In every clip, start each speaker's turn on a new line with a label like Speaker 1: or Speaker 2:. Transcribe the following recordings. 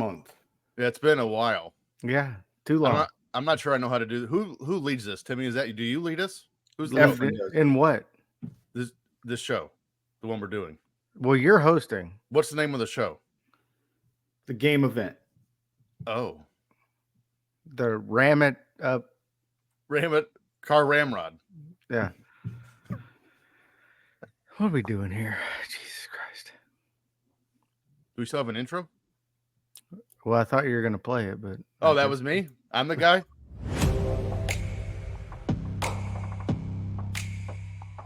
Speaker 1: month.
Speaker 2: Yeah, it's been a while.
Speaker 3: Yeah, too long.
Speaker 2: I'm not sure I know how to do. Who leads this? Timmy, is that you? Do you lead us? Who's
Speaker 3: Lead
Speaker 2: leading
Speaker 3: in what?
Speaker 2: this show? The one we're doing.
Speaker 3: Well, you're hosting.
Speaker 2: What's the name of the show?
Speaker 1: The game event.
Speaker 2: Oh,
Speaker 3: The Ram It Up.
Speaker 2: Car Ramrod.
Speaker 3: Yeah. What are we doing here? Jesus Christ.
Speaker 2: Do we still have an intro?
Speaker 3: Well, I thought you were going to play it, but.
Speaker 2: Oh, that was me? I'm the guy?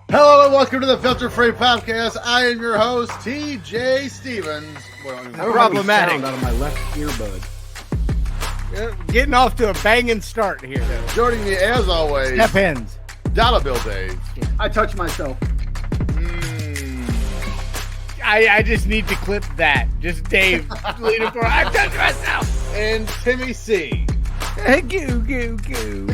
Speaker 2: Hello and welcome to the Filter Free Podcast. I am your host, TJ Stevens.
Speaker 3: Problematic.
Speaker 1: Out of my left earbud.
Speaker 3: Getting off to a banging start here.
Speaker 2: Joining me, as always,
Speaker 3: Step hens.
Speaker 2: Dollar Bill Dave.
Speaker 1: I touched myself.
Speaker 3: I just need to clip that. Just Dave leaning for. I touched myself.
Speaker 2: And Timmy C.
Speaker 3: Goo, goo, goo.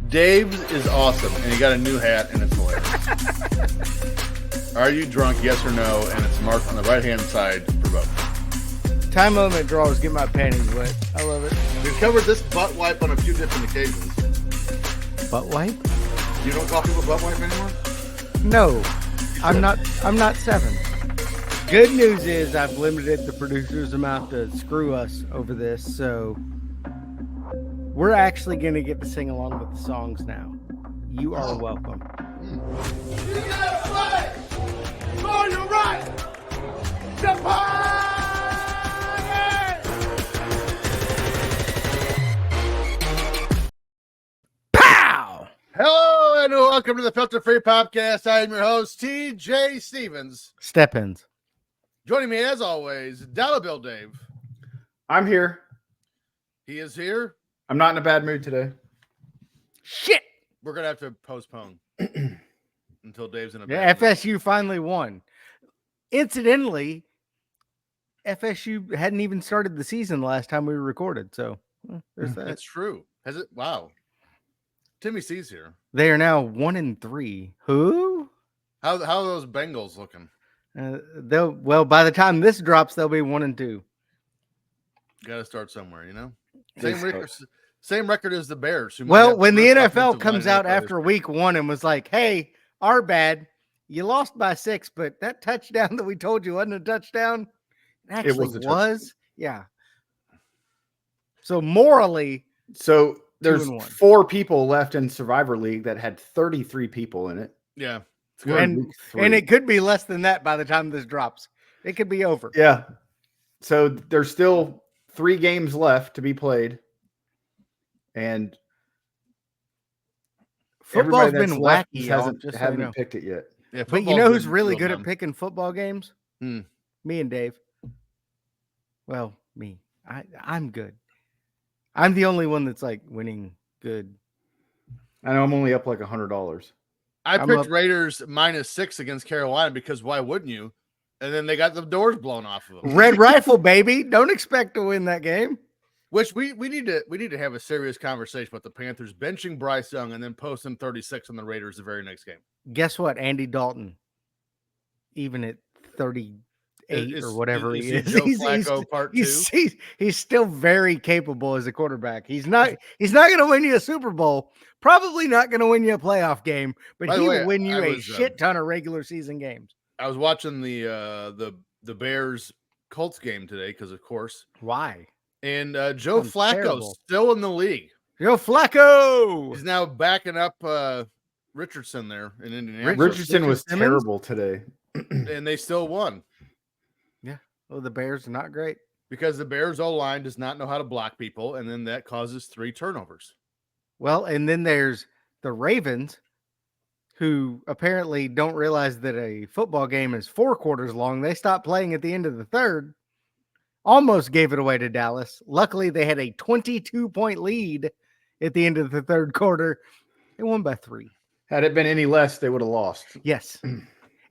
Speaker 2: Dave's is awesome, and he got a new hat, and it's hilarious. Are you drunk? Yes or no? And it's marked on the right-hand side for both.
Speaker 3: Time limit drawers get my panties wet. I love it.
Speaker 2: We've covered this butt wipe on a few different occasions.
Speaker 3: Butt wipe?
Speaker 2: You don't call people butt wipe anymore?
Speaker 3: No, I'm not 7. Good news is I've limited the producer's amount to screw us over this, so we're actually going to get to sing along with the songs now. You are welcome.
Speaker 2: You gotta play for your right to party!
Speaker 3: Pow!
Speaker 2: Hello and welcome to the Filter Free Podcast. I am your host, TJ Stevens.
Speaker 3: Step-ins.
Speaker 2: Joining me as always, Dollar Bill Dave.
Speaker 1: I'm here. He
Speaker 2: is here.
Speaker 1: I'm not in a bad mood today.
Speaker 3: Shit!
Speaker 2: We're going to have to postpone until Dave's in a
Speaker 3: Yeah,
Speaker 2: bad mood.
Speaker 3: FSU finally won. Incidentally, FSU hadn't even started the season the last time we recorded, so there's that.
Speaker 2: That's true. Has it? Wow. Timmy C's here.
Speaker 3: They are now 1-3. Who?
Speaker 2: How are those Bengals looking?
Speaker 3: By the time this drops, they'll be 1-2.
Speaker 2: Got to start somewhere, you know? Same record as the Bears.
Speaker 3: Well, when the NFL comes out after week 1 and was like, hey, our bad, you lost by 6, but that touchdown that we told you wasn't a touchdown, it was. Yeah. So morally.
Speaker 1: So there's 4 people left in Survivor League that had 33 people in it.
Speaker 2: Yeah.
Speaker 3: And it could be less than that by the time this drops. It could be over.
Speaker 1: Yeah. So there's still 3 games left to be played. And
Speaker 3: football's been wacky.
Speaker 1: Haven't picked it yet.
Speaker 2: Yeah,
Speaker 3: but you know who's really good at picking football games? Me and Dave. Well, me. I'm good. I'm the only one that's like winning good.
Speaker 1: I know I'm only up like $100.
Speaker 2: I picked Raiders -6 against Carolina because why wouldn't you? And then they got the doors blown off of them.
Speaker 3: Red Rifle, baby. Don't expect to win that game.
Speaker 2: Which we need to have a serious conversation about the Panthers benching Bryce Young and then posting 36 on the Raiders the very next game.
Speaker 3: Guess what? Andy Dalton, even at 38 or whatever he is,
Speaker 2: Joe Flacco part 2.
Speaker 3: He's still very capable as a quarterback. He's not going to win you a Super Bowl. Probably not going to win you a playoff game, but he will win you a shit ton of regular season games.
Speaker 2: I was watching the Bears Colts game today because, of course,
Speaker 3: why?
Speaker 2: And Joe Flacco's still in the league.
Speaker 3: Joe Flacco!
Speaker 2: He's now backing up Richardson there in Indianapolis.
Speaker 1: Richardson was terrible today.
Speaker 2: And they still won.
Speaker 3: Yeah. Well, the Bears are not great.
Speaker 2: Because the Bears O-line does not know how to block people, and then that causes 3 turnovers.
Speaker 3: Well, and then there's the Ravens, who apparently don't realize that a football game is 4 quarters long. They stopped playing at the end of the third. Almost gave it away to Dallas. Luckily, they had a 22-point lead at the end of the third quarter. They won by 3.
Speaker 1: Had it been any less, they would have lost.
Speaker 3: Yes.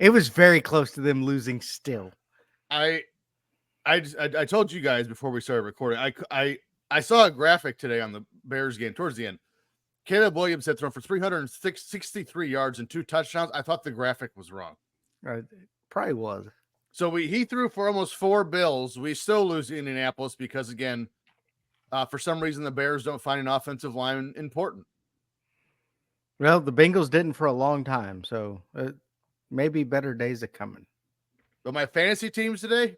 Speaker 3: It was very close to them losing still.
Speaker 2: I told you guys before we started recording, I saw a graphic today on the Bears game towards the end. Caleb Williams had thrown for 363 yards and 2 touchdowns. I thought the graphic was wrong.
Speaker 3: Probably was.
Speaker 2: So he threw for almost 4 bills. We still lose to Indianapolis because, again, for some reason, the Bears don't find an offensive line important.
Speaker 3: Well, the Bengals didn't for a long time, so maybe better days are coming.
Speaker 2: But my fantasy teams today,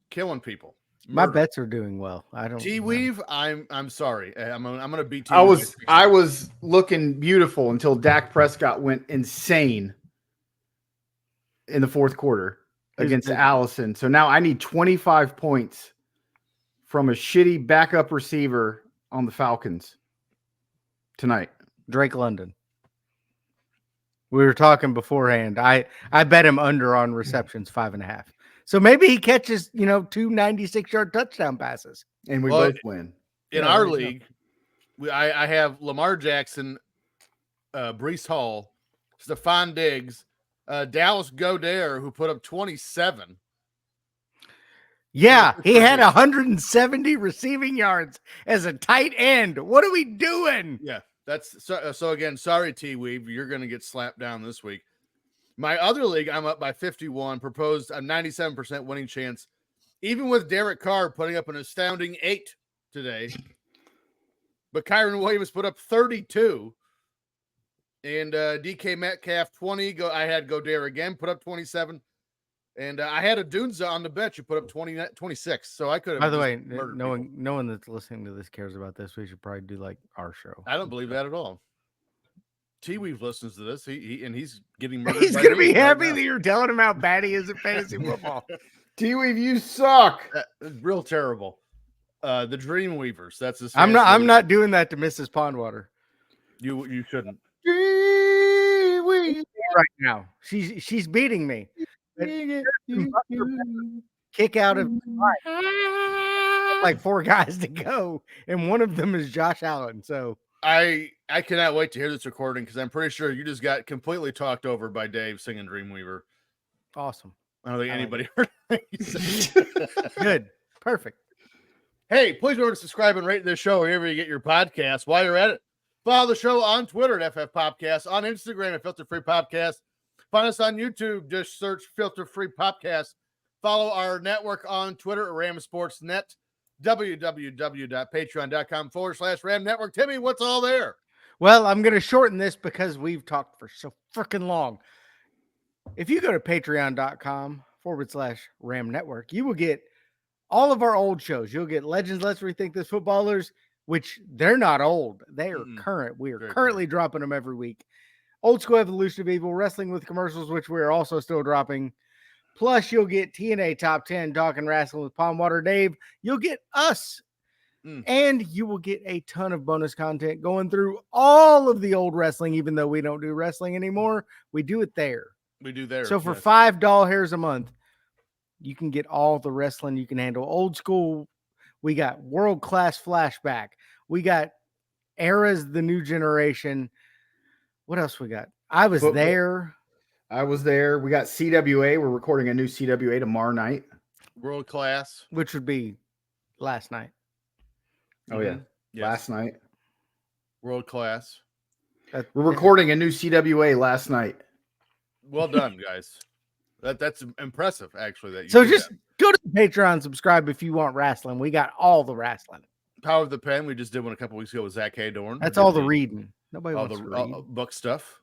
Speaker 2: killing people.
Speaker 3: My bets are doing well. I don't.
Speaker 2: T-Weave, I'm sorry. I'm gonna beat T.
Speaker 1: I was looking beautiful until Dak Prescott went insane in the fourth quarter against Allison. So now I need 25 points from a shitty backup receiver on the Falcons tonight. Drake
Speaker 3: London. We were talking beforehand. I bet him under on receptions 5.5. So maybe he catches, 2 96-yard touchdown passes.
Speaker 1: And we both win.
Speaker 2: In our league, I have Lamar Jackson, Breece Hall, Stephon Diggs, Dallas Goedert, who put up 27.
Speaker 3: Yeah, he had 170 receiving yards as a tight end. What are we doing?
Speaker 2: Yeah, that's so again, sorry, T-Weave, you're going to get slapped down this week. My other league, I'm up by 51, proposed a 97% winning chance, even with Derek Carr putting up an astounding 8 today. But Kyron Williams put up 32. And DK Metcalf, 20. I had Goedert again, put up 27. And I had a Dunza on the bet. You put up 26. So I could have.
Speaker 3: By the way, no one that's listening to this cares about this. We should probably do like our show.
Speaker 2: I don't believe that at all. T-Weave listens to this. He's getting murdered.
Speaker 3: He's going to be happy that you're telling him how bad he is at fantasy football.
Speaker 1: T-Weave, you suck.
Speaker 2: Real terrible. The Dream Weavers. That's his.
Speaker 3: I'm not doing that to Mrs. Pondwater.
Speaker 2: You shouldn't.
Speaker 3: Right now, she's beating me. Kick out of like 4 guys to go, and one of them is Josh Allen. So
Speaker 2: I cannot wait to hear this recording because I'm pretty sure you just got completely talked over by Dave singing Dreamweaver.
Speaker 3: Awesome.
Speaker 2: I don't think anybody heard
Speaker 3: that. Good. Perfect.
Speaker 2: Hey, please remember to subscribe and rate this show wherever you get your podcasts. While you're at it, follow the show on Twitter at FF Popcast, on Instagram at Filter Free Popcast. Find us on YouTube. Just search Filter Free Popcast. Follow our network on Twitter at Ram Sports Net. www.patreon.com/Ram Network. Timmy, what's all there?
Speaker 3: Well, I'm going to shorten this because we've talked for so freaking long. If you go to patreon.com/Ram Network, you will get all of our old shows. You'll get Legends, Let's Rethink This Footballers, which they're not old. They are current. We are currently dropping them every week. Old School Evolution of Evil, Wrestling with Commercials, which we are also still dropping. Plus, you'll get TNA Top 10, Talking Wrestling with Palmwater Dave. You'll get us. And you will get a ton of bonus content going through all of the old wrestling, even though we don't do wrestling anymore. We do it there.
Speaker 2: We do there.
Speaker 3: So for $5 a month, you can get all the wrestling you can handle. Old School, we got World Class Flashback. We got Eras, the New Generation. What else we got? I was there.
Speaker 1: We got CWA. We're recording a new CWA tomorrow night.
Speaker 2: World Class.
Speaker 3: Which would be last night.
Speaker 1: Oh, yeah. Yes. Last night.
Speaker 2: World Class.
Speaker 1: We're recording a new CWA last night.
Speaker 2: Well done, guys. That's impressive, actually. That you
Speaker 3: so just go to the Patreon, subscribe if you want wrestling. We got all the wrestling.
Speaker 2: Power of the Pen. We just did one a couple weeks ago with Zach Haydorn.
Speaker 3: That's all the reading. Nobody wants to read.
Speaker 2: Book stuff.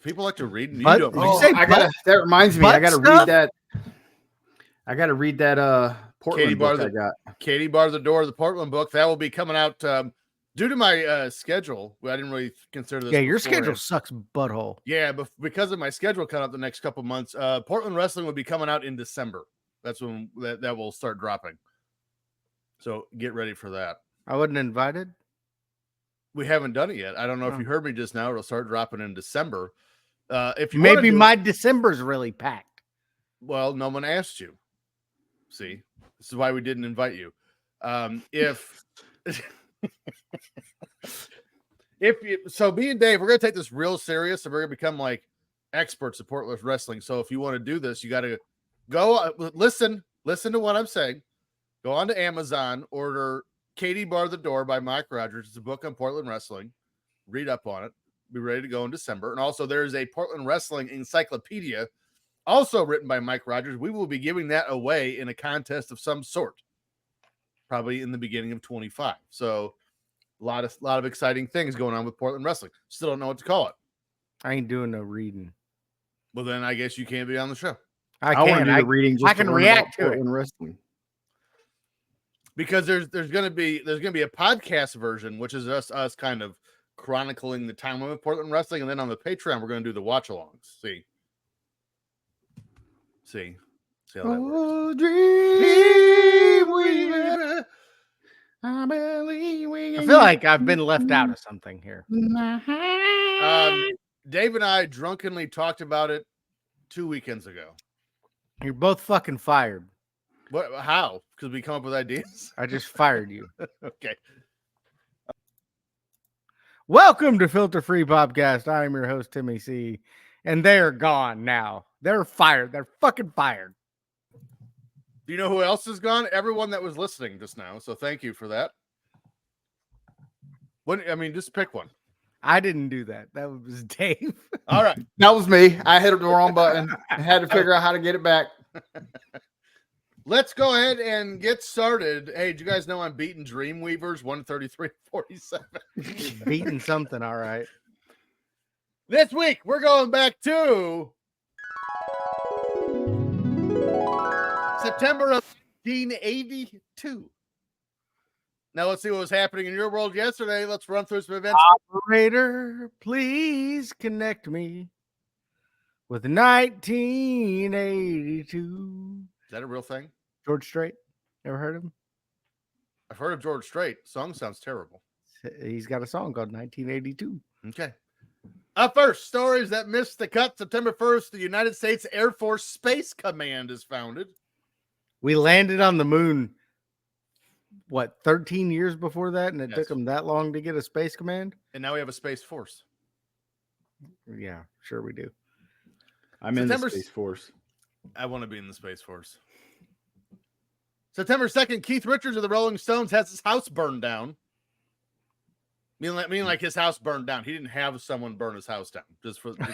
Speaker 2: People like to read. And
Speaker 1: that reminds me. I got to read that. I got to read that Portland book I got.
Speaker 2: Katie Bar the Door, the Portland book. That will be coming out due to my schedule. I didn't really consider this.
Speaker 3: Yeah, your schedule sucks butthole.
Speaker 2: Yeah, but because of my schedule coming up the next couple months, Portland Wrestling will be coming out in December. That's when that will start dropping. So get ready for that.
Speaker 3: I wasn't invited.
Speaker 2: We haven't done it yet. I don't know if you heard me just now. It'll start dropping in December. If you
Speaker 3: maybe my December's really packed.
Speaker 2: Well, no one asked you. See, this is why we didn't invite you. If me and Dave, we're gonna take this real serious, and we're gonna become like experts at Portland wrestling. So if you want to do this, you got to go listen to what I'm saying. Go on to Amazon, order Katie Bar the Door by Mike Rogers. It's a book on Portland wrestling. Read up on it. Be ready to go in December. And also there's a Portland wrestling encyclopedia also written by Mike Rogers. We will be giving that away in a contest of some sort, probably in the beginning of 25. So a lot of exciting things going on with Portland wrestling. Still don't know what to call it.
Speaker 3: I ain't doing no reading.
Speaker 2: Well, then I guess you can't be on the show.
Speaker 3: I
Speaker 1: want to
Speaker 3: can.
Speaker 1: do the reading. Just
Speaker 3: I can react to it.
Speaker 1: wrestling.
Speaker 2: Because there's gonna be a podcast version, which is us kind of chronicling the time of Portland wrestling, and then on the Patreon we're gonna do the watch alongs. See how that works.
Speaker 3: I feel like I've been left out of something here.
Speaker 2: Dave and I drunkenly talked about it 2 weekends ago.
Speaker 3: You're both fucking fired.
Speaker 2: What? How? Because we come up with ideas.
Speaker 3: I just fired you.
Speaker 2: Okay.
Speaker 3: Welcome to Filter Free Podcast. I am your host, Timmy C. And they're gone now. They're fired. They're fucking fired.
Speaker 2: Do you know who else is gone? Everyone that was listening just now. So thank you for that. Just pick one.
Speaker 3: I didn't do that. That was Dave.
Speaker 2: All right.
Speaker 1: That was me. I hit the wrong button. I had to figure out how to get it back.
Speaker 2: Let's go ahead and get started. Hey, do you guys know I'm beating Dreamweavers 133.47?
Speaker 3: Beating something, all right.
Speaker 2: This week, we're going back to September of 1982. Now, let's see what was happening in your world yesterday. Let's run through some events.
Speaker 3: Operator, please connect me with 1982.
Speaker 2: Is that a real thing?
Speaker 3: George Strait. Ever heard of him?
Speaker 2: I've heard of George Strait. Song sounds terrible.
Speaker 3: He's got a song called 1982.
Speaker 2: Okay. Up first, stories that missed the cut. September 1st, the United States Air Force Space Command is founded.
Speaker 3: We landed on the moon, 13 years before that? And it
Speaker 2: Yes.
Speaker 3: took them that long to get a space command?
Speaker 2: And now we have a Space Force.
Speaker 3: Yeah, sure we do.
Speaker 1: I'm in the Space Force.
Speaker 2: I want to be in the Space Force. September 2nd, Keith Richards of the Rolling Stones has his house burned down. Meaning like his house burned down. He didn't have someone burn his house down.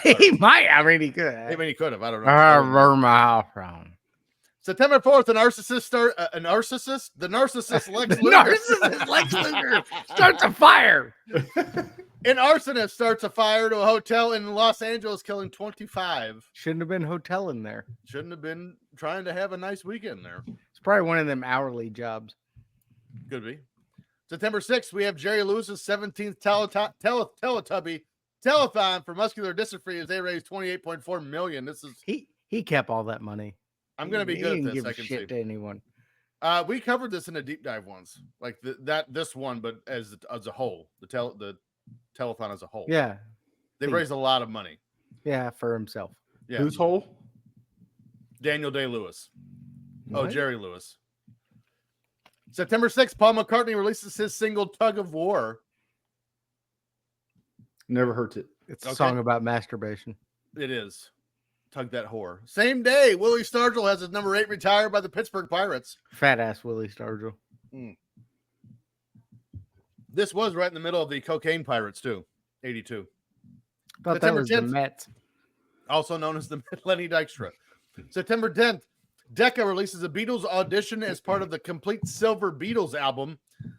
Speaker 3: He might. I mean, he could.
Speaker 2: I mean, he could have. I don't know.
Speaker 3: I burn my house down.
Speaker 2: September 4th, the narcissist Lex Luger.
Speaker 3: Narcissist Lex Luger starts a fire.
Speaker 2: An arsonist starts a fire to a hotel in Los Angeles, killing 25.
Speaker 3: Shouldn't have been hotel in there.
Speaker 2: Shouldn't have been trying to have a nice weekend there.
Speaker 3: It's probably one of them hourly jobs.
Speaker 2: Could be. September 6th, we have Jerry Lewis's 17th Teletubby telethon for muscular dystrophy as they raised $28.4 million. This is
Speaker 3: he kept all that money.
Speaker 2: I'm going to be good at this. I can
Speaker 3: shit
Speaker 2: see.
Speaker 3: to anyone.
Speaker 2: We covered this in a deep dive once, like this one, but as a whole, the telethon as a whole.
Speaker 3: Yeah,
Speaker 2: they raised a lot of money.
Speaker 3: Yeah, for himself.
Speaker 2: Yeah.
Speaker 1: Whose whole?
Speaker 2: Daniel Day-Lewis.
Speaker 3: What?
Speaker 2: Oh, Jerry Lewis. September 6th, Paul McCartney releases his single "Tug of War."
Speaker 1: Never heard it.
Speaker 3: It's a song about masturbation.
Speaker 2: It is. Tug that whore. Same day, Willie Stargell has his number 8 retired by the Pittsburgh Pirates.
Speaker 3: Fat ass Willie Stargell.
Speaker 2: This was right in the middle of the Cocaine Pirates, too. 82.
Speaker 3: Thought
Speaker 2: September
Speaker 3: that was
Speaker 2: 10th,
Speaker 3: the Mets.
Speaker 2: also known as the Lenny Dykstra. September 10th, Decca releases a Beatles audition as part of the Complete Silver Beatles album.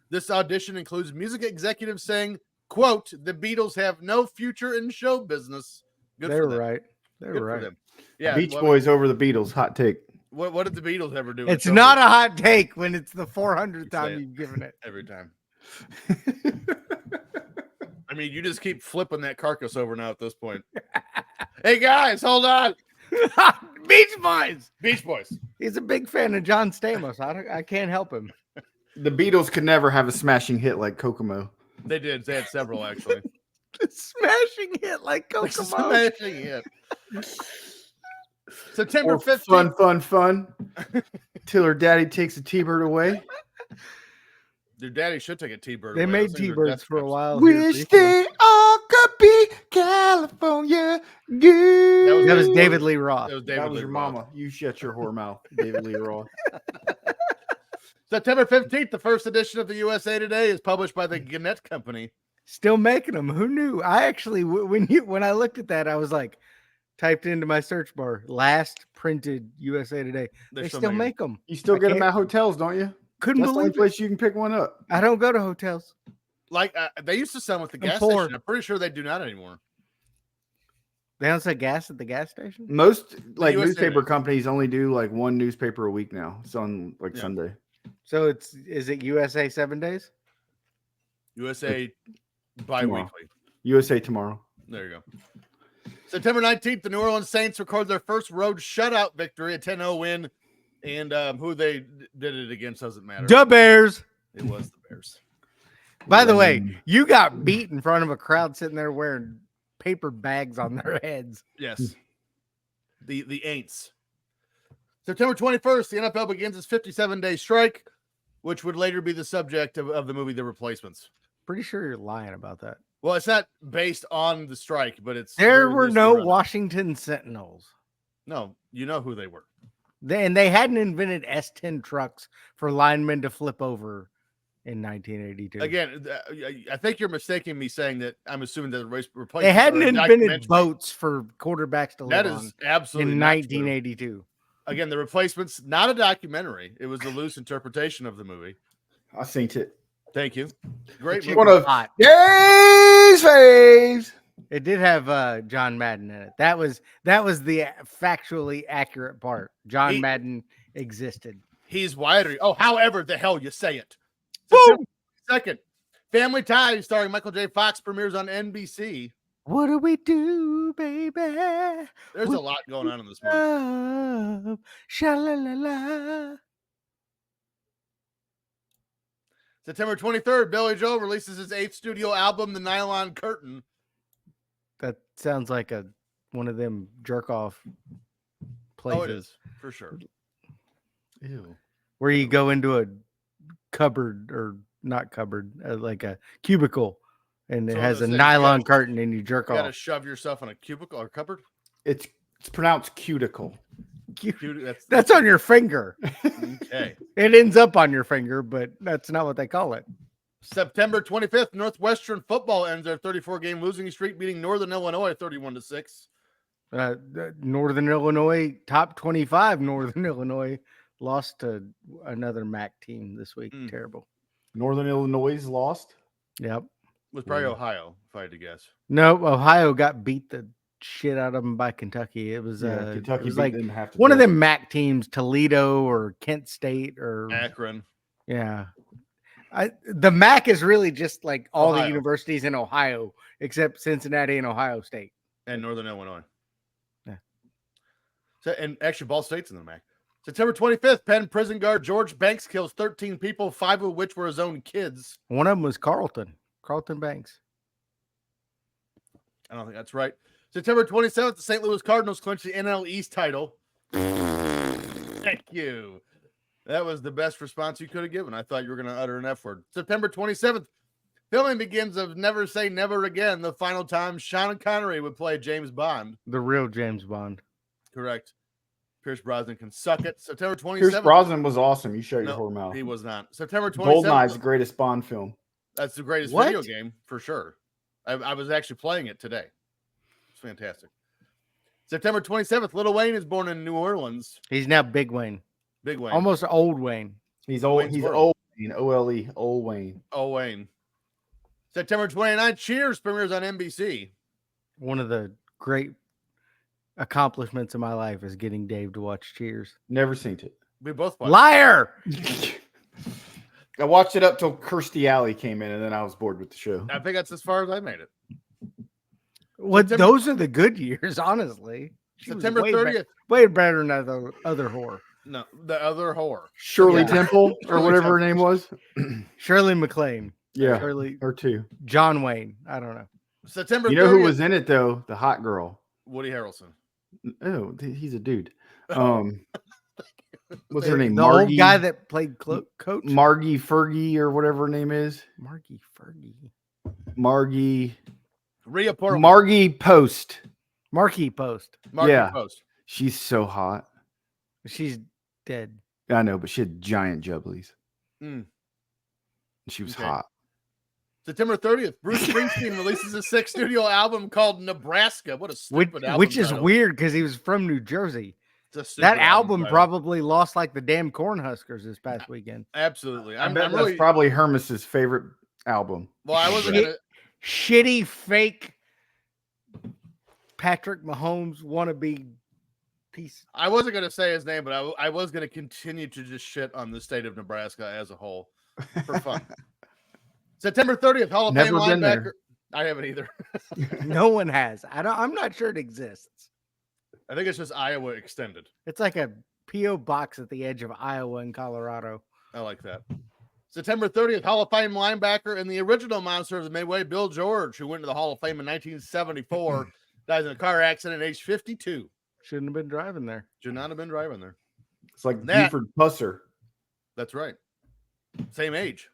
Speaker 2: This audition includes music executives saying, quote, "The Beatles have no future in show business."
Speaker 3: They were right. They were right.
Speaker 2: Yeah,
Speaker 1: Beach Boys over the Beatles. Hot take.
Speaker 2: What did the Beatles ever do?
Speaker 3: It's not a hot take when it's the 400th time you've given it.
Speaker 2: Every time. I mean, you just keep flipping that carcass over now at this point. Hey, guys, hold on.
Speaker 3: Beach Boys.
Speaker 2: Beach Boys.
Speaker 3: He's a big fan of John Stamos. I can't help him.
Speaker 1: The Beatles could never have a smashing hit like Kokomo.
Speaker 2: They did. They had several, actually.
Speaker 3: Smashing hit like Kokomo.
Speaker 2: Smashing hit. September 15th.
Speaker 1: Fun. Till her daddy takes a T-bird away.
Speaker 2: Your daddy should take a T-bird.
Speaker 3: They made T-birds for a while.
Speaker 1: Wish they all could be California good.
Speaker 3: That was David Lee Roth.
Speaker 1: That was your mama. You shut your whore mouth, David Lee Roth.
Speaker 2: September 15th, the first edition of the USA Today is published by the Gannett Company.
Speaker 3: Still making them. Who knew? I actually, when I looked at that, I was like, typed into my search bar, last printed USA Today.
Speaker 2: They're
Speaker 3: They
Speaker 2: still
Speaker 3: still
Speaker 2: making-
Speaker 3: make them.
Speaker 1: You still
Speaker 3: I
Speaker 1: get them
Speaker 3: can't-
Speaker 1: at hotels, don't you?
Speaker 3: Couldn't
Speaker 1: That's the only
Speaker 3: believe it.
Speaker 1: place you can pick one up.
Speaker 3: I don't go to hotels.
Speaker 2: Like they used to sell them at the
Speaker 3: I'm
Speaker 2: gas
Speaker 3: poor.
Speaker 2: station. I'm pretty sure they do not anymore.
Speaker 3: They don't sell gas at the gas station.
Speaker 1: Most like
Speaker 2: USA
Speaker 1: newspaper
Speaker 2: Today.
Speaker 1: companies only do like one newspaper a week now. It's on like
Speaker 2: Yeah.
Speaker 1: Sunday.
Speaker 3: So is it USA 7 days?
Speaker 2: USA bi-weekly.
Speaker 1: USA tomorrow.
Speaker 2: There you go. September 19th, the New Orleans Saints record their first road shutout victory, a 10-0 win. And who they did it against doesn't matter.
Speaker 3: The Bears.
Speaker 2: It was the Bears.
Speaker 3: By the way, you got beat in front of a crowd sitting there wearing paper bags on their heads.
Speaker 2: Yes. The Aints. September 21st, the NFL begins its 57-day strike, which would later be the subject of the movie The Replacements.
Speaker 3: Pretty sure you're lying about that.
Speaker 2: Well, it's not based on the strike, but it's
Speaker 3: There
Speaker 2: very
Speaker 3: were
Speaker 2: loosely
Speaker 3: no
Speaker 2: around it.
Speaker 3: Washington Sentinels.
Speaker 2: No, you know who they were.
Speaker 3: They hadn't invented S10 trucks for linemen to flip over in 1982.
Speaker 2: Again, I think you're mistaking me saying that. I'm assuming that the race replacements.
Speaker 3: They hadn't
Speaker 2: are a
Speaker 3: invented
Speaker 2: documentary.
Speaker 3: boats for quarterbacks to live
Speaker 2: That
Speaker 3: on
Speaker 2: is absolutely
Speaker 3: in
Speaker 2: not true.
Speaker 3: 1982.
Speaker 2: Again, the replacements, not a documentary. It was a loose interpretation of the movie.
Speaker 1: I seen it.
Speaker 2: Thank you. Great
Speaker 3: Chick
Speaker 2: movie.
Speaker 1: One of
Speaker 3: hot.
Speaker 1: Dave's faves.
Speaker 3: It did have John Madden in it. That was the factually accurate part. John Madden existed.
Speaker 2: He's wiry. Oh, however the hell you say it.
Speaker 3: Boom!
Speaker 2: Second, Family Ties, starring Michael J. Fox, premieres on NBC.
Speaker 3: What do we do, baby?
Speaker 2: There's
Speaker 3: We
Speaker 2: a lot going on in this movie.
Speaker 3: love, sha-la-la-la.
Speaker 2: September 23rd, Billy Joel releases his 8th studio album, The Nylon Curtain.
Speaker 3: That sounds like one of them jerk off places
Speaker 2: Oh, it is, for sure.
Speaker 1: Ew.
Speaker 3: where you go into a cupboard or not cupboard, like a cubicle, and it
Speaker 2: So
Speaker 3: has a
Speaker 2: it's like you
Speaker 3: nylon
Speaker 2: gotta-
Speaker 3: curtain, and you jerk
Speaker 2: You got to
Speaker 3: off.
Speaker 2: shove yourself in a cubicle or cupboard.
Speaker 1: It's pronounced cuticle.
Speaker 3: That's on your finger.
Speaker 2: Okay.
Speaker 3: It ends up on your finger, but that's not what they call it.
Speaker 2: September 25th, Northwestern football ends their 34-game losing streak, beating Northern Illinois 31-6.
Speaker 3: Northern Illinois, top 25 Northern Illinois, lost to another MAC team this week.
Speaker 2: Mm.
Speaker 3: Terrible.
Speaker 1: Northern Illinois lost.
Speaker 3: Yep.
Speaker 2: It was probably Ohio, if I had to guess.
Speaker 3: No, Ohio got beat the shit out of them by Kentucky. It was
Speaker 1: Kentucky
Speaker 3: it was
Speaker 1: beat
Speaker 3: like
Speaker 1: them half to
Speaker 3: one of
Speaker 1: death.
Speaker 3: them MAC teams, Toledo or Kent State or
Speaker 2: Akron.
Speaker 3: yeah. The MAC is really just like all
Speaker 2: Ohio.
Speaker 3: the universities in Ohio except Cincinnati and Ohio State.
Speaker 2: And Northern Illinois.
Speaker 3: Yeah.
Speaker 2: So, and actually, Ball State's in the MAC. September 25th, Penn prison guard George Banks kills 13 people, 5 of which were his own kids.
Speaker 3: One of them was Carlton Banks.
Speaker 2: I don't think that's right. September 27th, the St. Louis Cardinals clinched the NL East title. Thank you. That was the best response you could have given. I thought you were going to utter an F word. September 27th, filming begins of Never Say Never Again, the final time Sean Connery would play James Bond.
Speaker 3: The real James Bond.
Speaker 2: Correct. Pierce Brosnan can suck it. September 27th.
Speaker 1: Pierce Brosnan was awesome. You shut your
Speaker 2: No,
Speaker 1: whore mouth.
Speaker 2: He was not. September 27th.
Speaker 1: Goldeneye's the greatest Bond film.
Speaker 2: That's the greatest
Speaker 3: What?
Speaker 2: video game for sure. I was actually playing it today. It's fantastic. September 27th, Lil Wayne is born in New Orleans.
Speaker 3: He's now Big Wayne.
Speaker 2: Big Wayne.
Speaker 3: Almost old Wayne.
Speaker 1: He's old.
Speaker 2: Wayne's
Speaker 1: He's
Speaker 2: World.
Speaker 1: old. Wayne, O-L-E, old Wayne.
Speaker 2: Oh, Wayne. September 29th, Cheers premieres on NBC.
Speaker 3: One of the great accomplishments of my life is getting Dave to watch Cheers.
Speaker 1: Never seen it.
Speaker 2: We both watched.
Speaker 3: Liar!
Speaker 1: I watched it up till Kirstie Alley came in, and then I was bored with the show.
Speaker 2: I think that's as far as I made it.
Speaker 3: What?
Speaker 2: September-
Speaker 3: Those are the good years, honestly. She was
Speaker 2: September
Speaker 3: way
Speaker 2: 30th.
Speaker 3: way better than other whore.
Speaker 2: No, the other whore.
Speaker 1: Shirley
Speaker 3: Yeah.
Speaker 1: Temple or
Speaker 2: Shirley
Speaker 1: whatever her
Speaker 2: Temple.
Speaker 1: name was.
Speaker 3: Shirley MacLaine.
Speaker 1: Yeah,
Speaker 3: Shirley.
Speaker 1: her too.
Speaker 3: John Wayne. I don't know.
Speaker 2: September
Speaker 1: You know
Speaker 2: 30th.
Speaker 1: who was in it though? The hot girl.
Speaker 2: Woody Harrelson.
Speaker 1: Oh, he's a dude. What's her name?
Speaker 3: The
Speaker 1: Margie,
Speaker 3: old guy that played coach.
Speaker 1: Margie Fergie or whatever her name is.
Speaker 3: Margie Fergie.
Speaker 1: Margie
Speaker 2: Rhea Perlman.
Speaker 1: Margie Post.
Speaker 3: Marquee Post.
Speaker 2: Margie
Speaker 1: yeah.
Speaker 2: Post.
Speaker 1: She's so hot.
Speaker 3: She's dead.
Speaker 1: I know, but she had giant jubblies.
Speaker 2: Mm.
Speaker 1: She was
Speaker 2: Okay.
Speaker 1: hot.
Speaker 2: September 30th, Bruce Springsteen releases a 6th studio album called Nebraska. What a stupid album
Speaker 3: Which is
Speaker 2: title.
Speaker 3: weird because he was from New Jersey.
Speaker 2: It's a stupid
Speaker 3: That album
Speaker 2: title.
Speaker 3: probably lost like the damn Cornhuskers this past weekend.
Speaker 2: Absolutely.
Speaker 1: I bet that's probably Hermes's favorite album.
Speaker 2: Well, I wasn't gonna
Speaker 3: shitty fake Patrick Mahomes wannabe piece.
Speaker 2: I wasn't gonna say his name, but I was gonna continue to just shit on the state of Nebraska as a whole for fun. September 30th, Hall of Fame linebacker. I haven't either.
Speaker 3: No one has. I'm not sure it exists.
Speaker 2: I think it's just Iowa extended.
Speaker 3: It's like a P.O. box at the edge of Iowa and Colorado.
Speaker 2: I like that. September 30th, Hall of Fame linebacker and the original monster of the Midway, Bill George, who went to the Hall of Fame in 1974, dies in a car accident at age 52.
Speaker 3: Shouldn't have been driving there.
Speaker 2: Should not have been driving there.
Speaker 1: It's like Buford Pusser.
Speaker 2: That's right. Same age,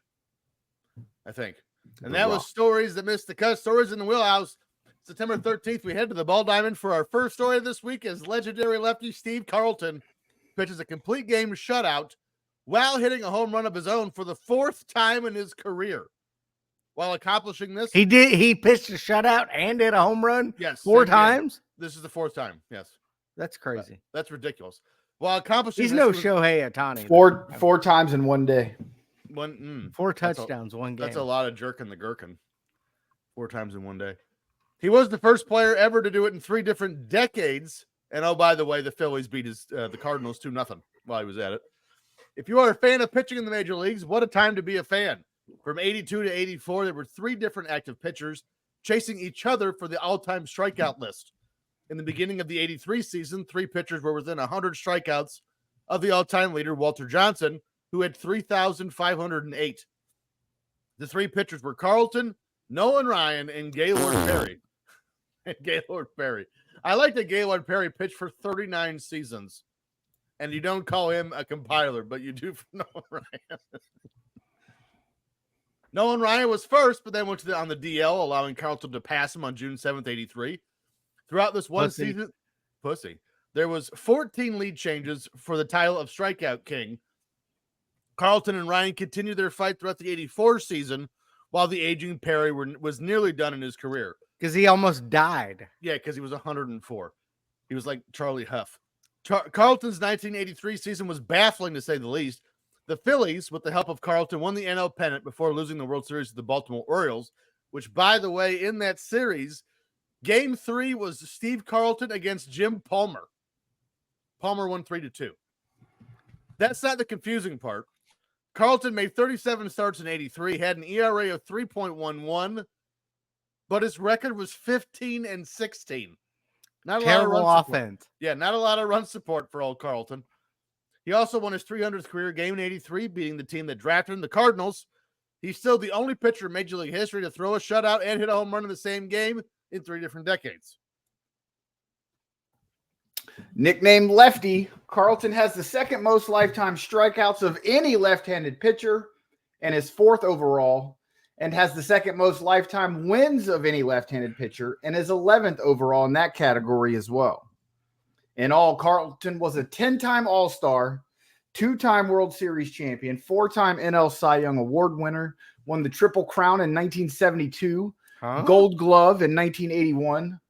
Speaker 2: I think. And that was Stories That Missed the Cut. Stories in the Wheelhouse. September 13th, we head to the Ball Diamond for our first story this week as legendary lefty Steve Carlton pitches a complete game shutout while hitting a home run of his own for the 4th time in his career. While accomplishing this,
Speaker 3: he pitched a shutout and hit a home run.
Speaker 2: Yes,
Speaker 3: 4 times.
Speaker 2: This is the 4th time. Yes,
Speaker 3: that's crazy.
Speaker 2: That's ridiculous. While accomplishing,
Speaker 3: he's no Shohei Ohtani.
Speaker 1: Four times in one day.
Speaker 3: 4 touchdowns, one game.
Speaker 2: That's a lot of jerking the gherkin. 4 times in one day. He was the first player ever to do it in 3 different decades. And oh, by the way, the Phillies beat the Cardinals 2-0 while he was at it. If you are a fan of pitching in the major leagues, what a time to be a fan. From 82 to 84, there were 3 different active pitchers chasing each other for the all-time strikeout list. In the beginning of the 83 season, 3 pitchers were within 100 strikeouts of the all-time leader, Walter Johnson, who had 3,508. The 3 pitchers were Carlton, Nolan Ryan, and Gaylord Perry. I like that Gaylord Perry pitched for 39 seasons. And you don't call him a compiler, but you do for Nolan Ryan. Nolan Ryan was first, but then went on the DL, allowing Carlton to pass him on June 7th, 83. Throughout this one season, there was 14 lead changes for the title of Strikeout King. Carlton and Ryan continued their fight throughout the 84 season, while the aging Perry was nearly done in his career.
Speaker 3: Because he almost died.
Speaker 2: Yeah, because he was 104. He was like Charlie Huff. Carlton's 1983 season was baffling, to say the least. The Phillies, with the help of Carlton, won the NL pennant before losing the World Series to the Baltimore Orioles, which, by the way, in that series, Game 3 was Steve Carlton against Jim Palmer. Palmer won 3-2. That's not the confusing part. Carlton made 37 starts in 83, had an ERA of 3.11, but his record was 15-16. Not a
Speaker 3: terrible
Speaker 2: lot of
Speaker 3: offense.
Speaker 2: Yeah, not a lot of run support for old Carlton. He also won his 300th career game in 83, beating the team that drafted him, the Cardinals. He's still the only pitcher in Major League history to throw a shutout and hit a home run in the same game in 3 different decades.
Speaker 1: Nicknamed Lefty, Carlton has the 2nd most lifetime strikeouts of any left-handed pitcher and is 4th overall, and has the 2nd most lifetime wins of any left-handed pitcher and is 11th overall in that category as well. In all, Carlton was a 10-time All-Star, 2-time World Series champion, 4-time NL Cy Young Award winner, won the Triple Crown in 1972, Gold Glove in 1981,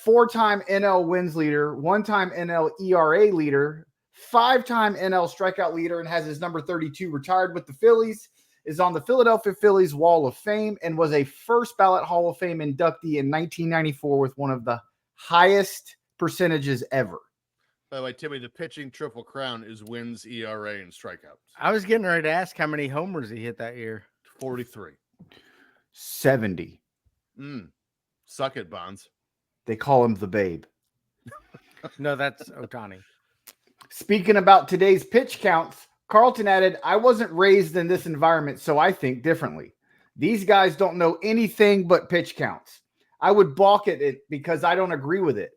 Speaker 1: 4-time NL wins leader, 1-time NL ERA leader, 5-time NL strikeout leader, and has his number 32, retired with the Phillies, is on the Philadelphia Phillies Wall of Fame, and was a first ballot Hall of Fame inductee in 1994 with one of the highest percentages ever.
Speaker 2: By the way, Timmy, the pitching Triple Crown is wins, ERA, and strikeouts.
Speaker 3: I was getting ready to ask how many homers he hit that year.
Speaker 2: 43.
Speaker 1: 70.
Speaker 2: Suck it, Bonds.
Speaker 1: They call him the Babe.
Speaker 3: No, that's Ohtani.
Speaker 1: Speaking about today's pitch counts, Carlton added, "I wasn't raised in this environment, so I think differently. These guys don't know anything but pitch counts. I would balk at it because I don't agree with it.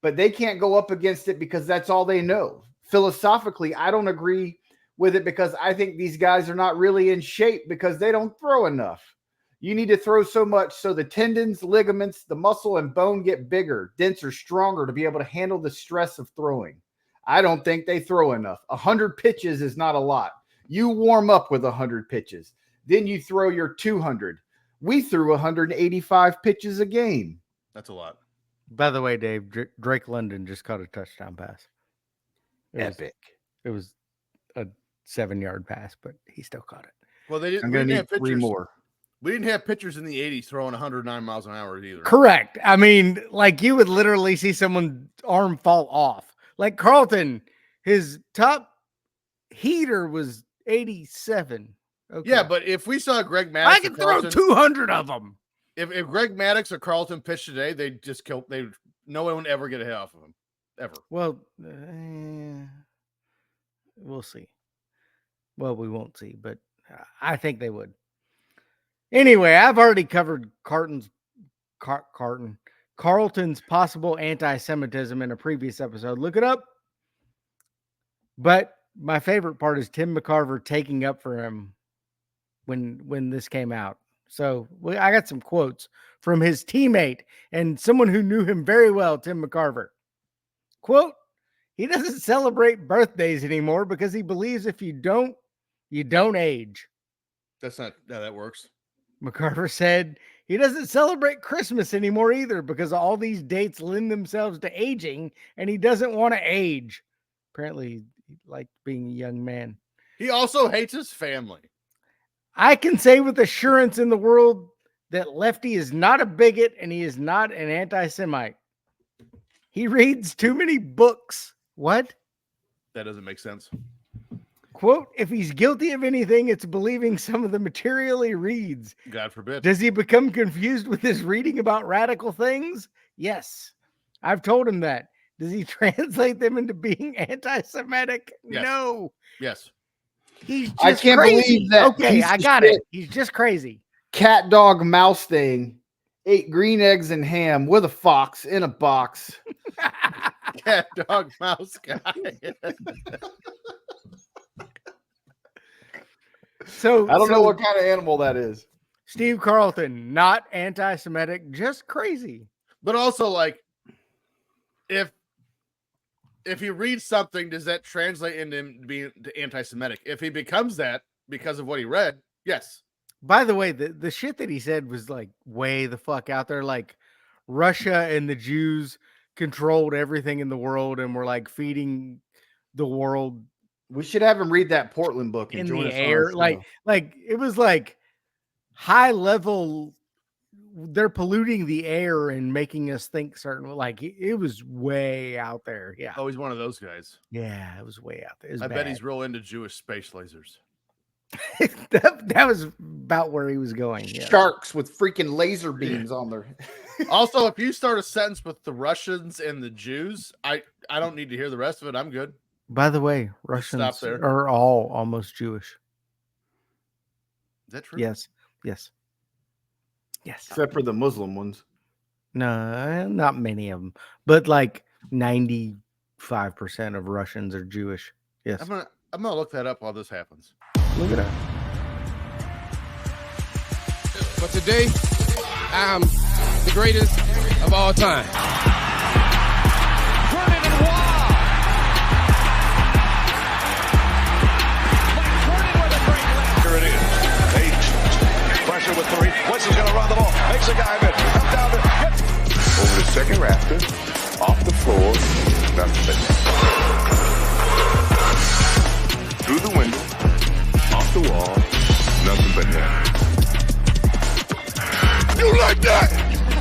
Speaker 1: But they can't go up against it because that's all they know. Philosophically, I don't agree with it because I think these guys are not really in shape because they don't throw enough. You need to throw so much so the tendons, ligaments, the muscle, and bone get bigger, denser, stronger to be able to handle the stress of throwing. I don't think they throw enough. 100 pitches is not a lot. You warm up with 100 pitches. Then you throw your 200. We threw 185 pitches a game.
Speaker 2: That's a lot.
Speaker 3: By the way, Dave, Drake London just caught a touchdown pass.
Speaker 1: Epic.
Speaker 3: It was a 7-yard pass, but he still caught it.
Speaker 2: Well,
Speaker 1: I'm going to need 3 more.
Speaker 2: We didn't have pitchers in the 80s throwing 109 miles an hour either.
Speaker 3: Correct. I mean, like you would literally see someone's arm fall off. Like Carlton, his top heater was 87. Okay.
Speaker 2: Yeah, but if we saw Greg Maddux,
Speaker 3: I can throw 200 of them.
Speaker 2: If Greg Maddux or Carlton pitched today, they'd just kill. No one would ever get a hit off of him, ever.
Speaker 3: Well, we'll see. Well, we won't see, but I think they would. Anyway, I've already covered Carlton's possible anti-Semitism in a previous episode. Look it up. But my favorite part is Tim McCarver taking up for him when this came out. So I got some quotes from his teammate and someone who knew him very well, Tim McCarver. Quote, he doesn't celebrate birthdays anymore because he believes if you don't age.
Speaker 2: That's not how that works.
Speaker 3: McCarver said he doesn't celebrate Christmas anymore either because all these dates lend themselves to aging and he doesn't want to age. Apparently, he liked being a young man.
Speaker 2: He also hates his family.
Speaker 3: I can say with assurance in the world that Lefty is not a bigot and he is not an anti-Semite. He reads too many books. What?
Speaker 2: That doesn't make sense.
Speaker 3: Quote, if he's guilty of anything, it's believing some of the material he reads.
Speaker 2: God forbid.
Speaker 3: Does he become confused with his reading about radical things? Yes. I've told him that. Does he translate them into being anti-Semitic?
Speaker 2: Yes.
Speaker 3: No.
Speaker 2: Yes.
Speaker 3: He's just
Speaker 1: I can't
Speaker 3: crazy.
Speaker 1: believe that.
Speaker 3: Okay, I got it. He's just crazy.
Speaker 1: Cat, dog, mouse thing ate green eggs and ham with a fox in a box.
Speaker 2: Cat, dog, mouse guy.
Speaker 3: So
Speaker 1: I don't know what kind of animal that is.
Speaker 3: Steve Carlton, not anti-Semitic, just crazy.
Speaker 2: But also, like, if he reads something, does that translate into him being anti-Semitic? If he becomes that because of what he read, yes.
Speaker 3: By the way, the shit that he said was like way the fuck out there. Like Russia and the Jews controlled everything in the world and were like feeding the world.
Speaker 1: We should have him read that Portland book and
Speaker 3: In
Speaker 1: join
Speaker 3: the
Speaker 1: us on
Speaker 3: air.
Speaker 1: our show.
Speaker 3: Like it was like high level. They're polluting the air and making us think certain. Like it was way out there. Yeah.
Speaker 2: Oh, he's one of those guys.
Speaker 3: Yeah, it was way out there. It was
Speaker 2: I
Speaker 3: bad.
Speaker 2: bet he's real into Jewish space lasers.
Speaker 3: that was about where he was going. Yeah.
Speaker 1: Sharks with freaking laser beams on their.
Speaker 2: Also, if you start a sentence with the Russians and the Jews, I don't need to hear the rest of it. I'm good.
Speaker 3: By the way, Russians
Speaker 2: there.
Speaker 3: are all almost Jewish.
Speaker 2: Is that true?
Speaker 3: Yes. Yes. Yes.
Speaker 1: Except for the Muslim ones.
Speaker 3: No, not many of them, but like 95% of Russians are Jewish. Yes.
Speaker 2: I'm gonna look that up while this happens.
Speaker 3: Look at that.
Speaker 4: But today, I'm the greatest of all time.
Speaker 5: Turn it and wild. McCurdy with a great left.
Speaker 6: Here it is. 8. Pressure with 3. Winston's going to run the ball. Makes a guy miss. Comes down to over the second rafter. Off the floor. Nothing but through the window. Off the wall. Nothing but net. You like that?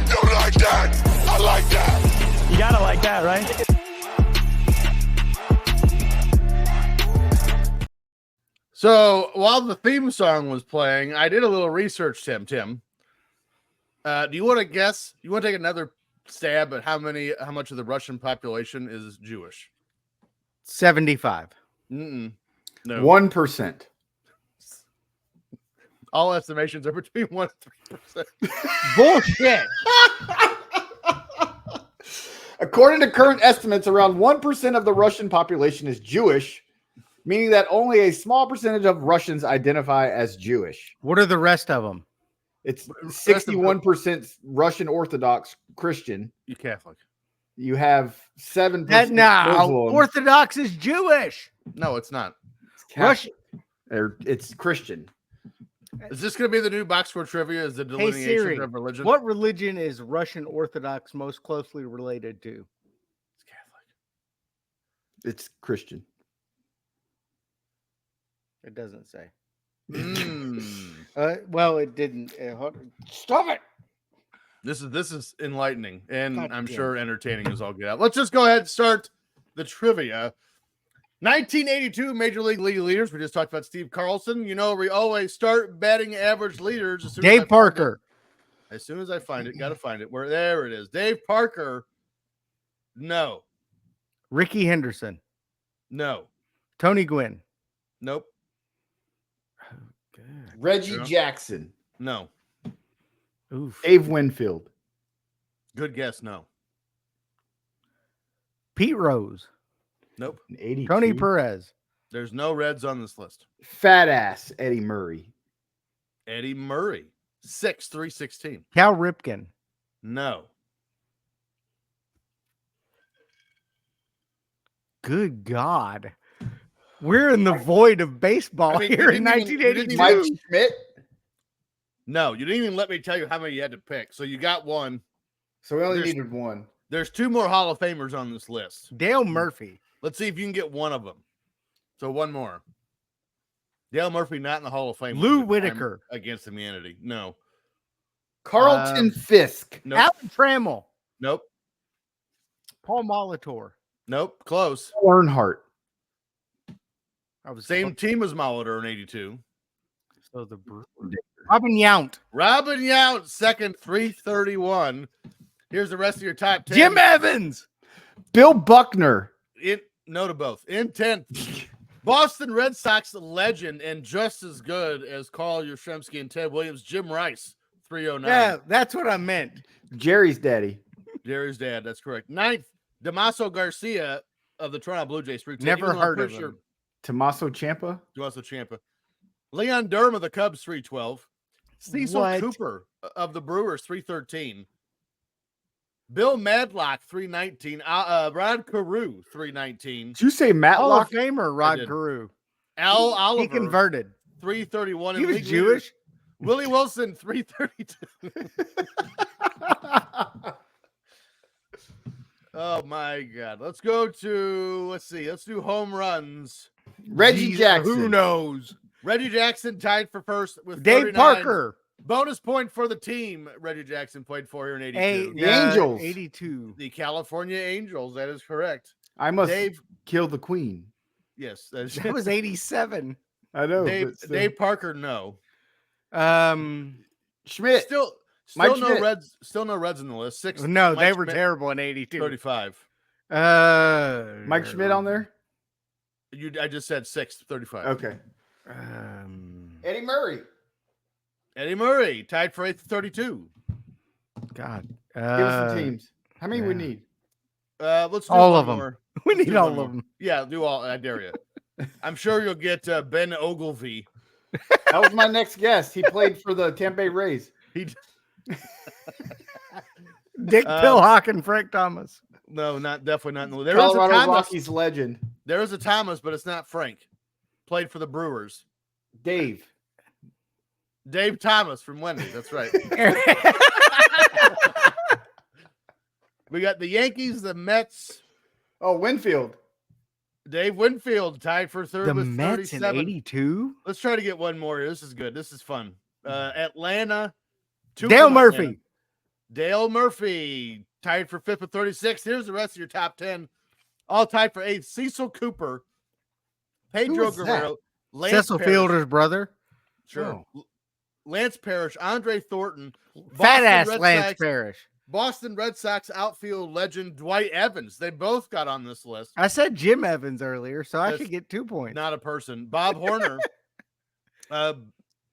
Speaker 6: You like that? I like that.
Speaker 5: You gotta like that, right?
Speaker 2: So while the theme song was playing, I did a little research, Tim. Do you want to guess? You want to take another stab at how much of the Russian population is Jewish?
Speaker 3: 75.
Speaker 2: No.
Speaker 1: 1%.
Speaker 2: All estimations are between 1% and 3%.
Speaker 3: Bullshit.
Speaker 1: According to current estimates, around 1% of the Russian population is Jewish, meaning that only a small percentage of Russians identify as Jewish.
Speaker 3: What are the rest of them?
Speaker 1: It's 61% Russian Orthodox Christian.
Speaker 2: You Catholic?
Speaker 1: You have 7% Muslim.
Speaker 3: Orthodox is Jewish.
Speaker 2: No, it's not.
Speaker 1: Russian. It's Christian.
Speaker 2: Is this going to be the new box score trivia? Is the
Speaker 3: Hey
Speaker 2: delineation
Speaker 3: Siri,
Speaker 2: of religion?
Speaker 3: what religion is Russian Orthodox most closely related to?
Speaker 2: It's Catholic.
Speaker 1: It's Christian.
Speaker 3: It doesn't say.
Speaker 2: Mm.
Speaker 3: Well, it didn't. Stop it.
Speaker 2: This is enlightening, and
Speaker 3: God
Speaker 2: I'm
Speaker 3: damn.
Speaker 2: sure entertaining as all get out. Let's just go ahead and start the trivia. 1982 Major League leaders. We just talked about Steve Carlson. You know, we always start batting average leaders. As soon as I
Speaker 3: Dave
Speaker 2: find
Speaker 3: Parker.
Speaker 2: it. As soon as I find it, got to find it. There it is. Dave Parker. No.
Speaker 3: Ricky Henderson.
Speaker 2: No.
Speaker 3: Tony Gwynn.
Speaker 2: Nope.
Speaker 1: Reggie
Speaker 2: Yeah.
Speaker 1: Jackson.
Speaker 2: No.
Speaker 3: Oof.
Speaker 1: Dave Winfield.
Speaker 2: Good guess. No.
Speaker 3: Pete Rose.
Speaker 2: Nope.
Speaker 1: 82.
Speaker 3: Tony Perez.
Speaker 2: There's no Reds on this list.
Speaker 1: Fat ass Eddie Murray.
Speaker 2: Eddie Murray. 6'3",
Speaker 3: Cal Ripken.
Speaker 2: No.
Speaker 3: Good God. We're in the void of baseball
Speaker 2: I mean, you
Speaker 3: here in
Speaker 2: didn't even- you didn't
Speaker 3: 1982.
Speaker 2: even-
Speaker 1: Mike Schmidt.
Speaker 2: No. You didn't even let me tell you how many you had to pick. So you got one.
Speaker 1: So we only
Speaker 2: There's-
Speaker 1: needed one.
Speaker 2: There's two more Hall of Famers on this list.
Speaker 3: Dale Murphy.
Speaker 2: Let's see if you can get one of them. So one more. Dale Murphy not in the Hall of Fame.
Speaker 3: Lou
Speaker 2: Crime
Speaker 3: Whitaker.
Speaker 2: Against humanity. No.
Speaker 1: Carlton Fisk.
Speaker 2: Nope.
Speaker 3: Alan Trammell.
Speaker 2: Nope.
Speaker 3: Paul Molitor.
Speaker 2: Nope. Close.
Speaker 1: Earnhardt.
Speaker 3: I was
Speaker 2: Same team as Molitor in 82.
Speaker 3: So the Robin Yount.
Speaker 2: Robin Yount, second, 331. Here's the rest of your top 10.
Speaker 3: Jim Evans.
Speaker 1: Bill Buckner.
Speaker 2: No to both. In 10th, Boston Red Sox legend and just as good as Carl Yastrzemski and Ted Williams, Jim Rice, 309.
Speaker 3: Yeah, that's what I meant.
Speaker 1: Jerry's daddy.
Speaker 2: Jerry's dad, that's correct. 9th, Damaso Garcia of the Toronto Blue Jays. 310,
Speaker 3: Never
Speaker 2: even though I'm
Speaker 3: heard of
Speaker 2: pretty
Speaker 3: him.
Speaker 1: Tommaso Ciampa.
Speaker 2: Damaso Ciampa. Leon Durham of the Cubs, 312. Cecil
Speaker 3: What?
Speaker 2: Cooper of the Brewers, 313. Bill Madlock, 319. Rod Carew, 319.
Speaker 1: Did you say
Speaker 3: Hall
Speaker 1: Matlock?
Speaker 3: of Famer Rod
Speaker 2: did.
Speaker 3: Carew.
Speaker 2: Al
Speaker 3: He
Speaker 2: Oliver,
Speaker 3: converted.
Speaker 2: 331.
Speaker 3: He
Speaker 2: And
Speaker 3: was
Speaker 2: league
Speaker 3: Jewish.
Speaker 2: leader, Willie Wilson, 332. Oh my God. Let's go to, let's do home runs.
Speaker 1: Reggie
Speaker 3: Jeez,
Speaker 1: Jackson.
Speaker 3: Who knows?
Speaker 2: Reggie Jackson tied for first with
Speaker 3: Dave
Speaker 2: 39.
Speaker 3: Parker.
Speaker 2: Bonus point for the team Reggie Jackson played for here in 82.
Speaker 1: The Angels.
Speaker 3: 82.
Speaker 2: The California Angels. That is correct.
Speaker 1: I must
Speaker 2: Dave,
Speaker 1: kill the queen.
Speaker 2: yes. That's,
Speaker 3: That was 87.
Speaker 1: I know.
Speaker 2: Dave,
Speaker 1: but still.
Speaker 2: Dave Parker, no.
Speaker 1: Schmidt.
Speaker 2: Still
Speaker 1: Mike
Speaker 2: no
Speaker 1: Schmidt.
Speaker 2: Reds. Still no Reds in the list. 6th.
Speaker 3: No,
Speaker 2: Mike
Speaker 3: they were
Speaker 2: Schmidt,
Speaker 3: terrible in 82.
Speaker 2: 35.
Speaker 1: Mike Schmidt on there.
Speaker 2: I just said 6th, 35.
Speaker 1: Okay. Eddie Murray.
Speaker 2: Eddie Murray tied for 8th, 32.
Speaker 3: God.
Speaker 1: Give us some teams. How many we
Speaker 3: yeah.
Speaker 1: need?
Speaker 2: Let's do
Speaker 3: All
Speaker 2: one
Speaker 3: of 'em.
Speaker 2: more.
Speaker 3: We need
Speaker 2: Do
Speaker 3: all
Speaker 2: one more.
Speaker 3: of them.
Speaker 2: Yeah, do all. I dare you. I'm sure you'll get Ben Ogilvy.
Speaker 1: That was my next guess. He played for the Tampa Bay Rays.
Speaker 2: He
Speaker 3: Dick Pillhock and Frank Thomas.
Speaker 2: no, definitely not. In the, there is a
Speaker 1: Colorado
Speaker 2: Thomas.
Speaker 1: Rockies legend.
Speaker 2: There is a Thomas, but it's not Frank. Played for the Brewers.
Speaker 1: Dave.
Speaker 2: Dave Thomas from Wendy. That's right. We got the Yankees, the Mets.
Speaker 1: Oh, Winfield.
Speaker 2: Dave Winfield tied for third
Speaker 3: The
Speaker 2: with
Speaker 3: Mets in
Speaker 2: 37.
Speaker 3: 82?
Speaker 2: Let's try to get one more here. This is good. This is fun. Atlanta. two
Speaker 3: Dale
Speaker 2: from
Speaker 3: Murphy.
Speaker 2: Atlanta. Dale Murphy tied for 5th with 36. Here's the rest of your top 10. All tied for 8th. Cecil Cooper. Pedro
Speaker 1: was that?
Speaker 2: Guerrero. Lance
Speaker 3: Cecil
Speaker 2: Parrish.
Speaker 3: Fielder's brother.
Speaker 2: Sure. Lance Parrish. Andre Thornton.
Speaker 3: Fat
Speaker 2: Boston
Speaker 3: ass
Speaker 2: Red
Speaker 3: Lance
Speaker 2: Sox-
Speaker 3: Parrish.
Speaker 2: Boston Red Sox outfield legend Dwight Evans. They both got on this list.
Speaker 3: I said Jim Evans earlier, so I
Speaker 2: Yes.
Speaker 3: should get 2 points.
Speaker 2: Not a person. Bob Horner.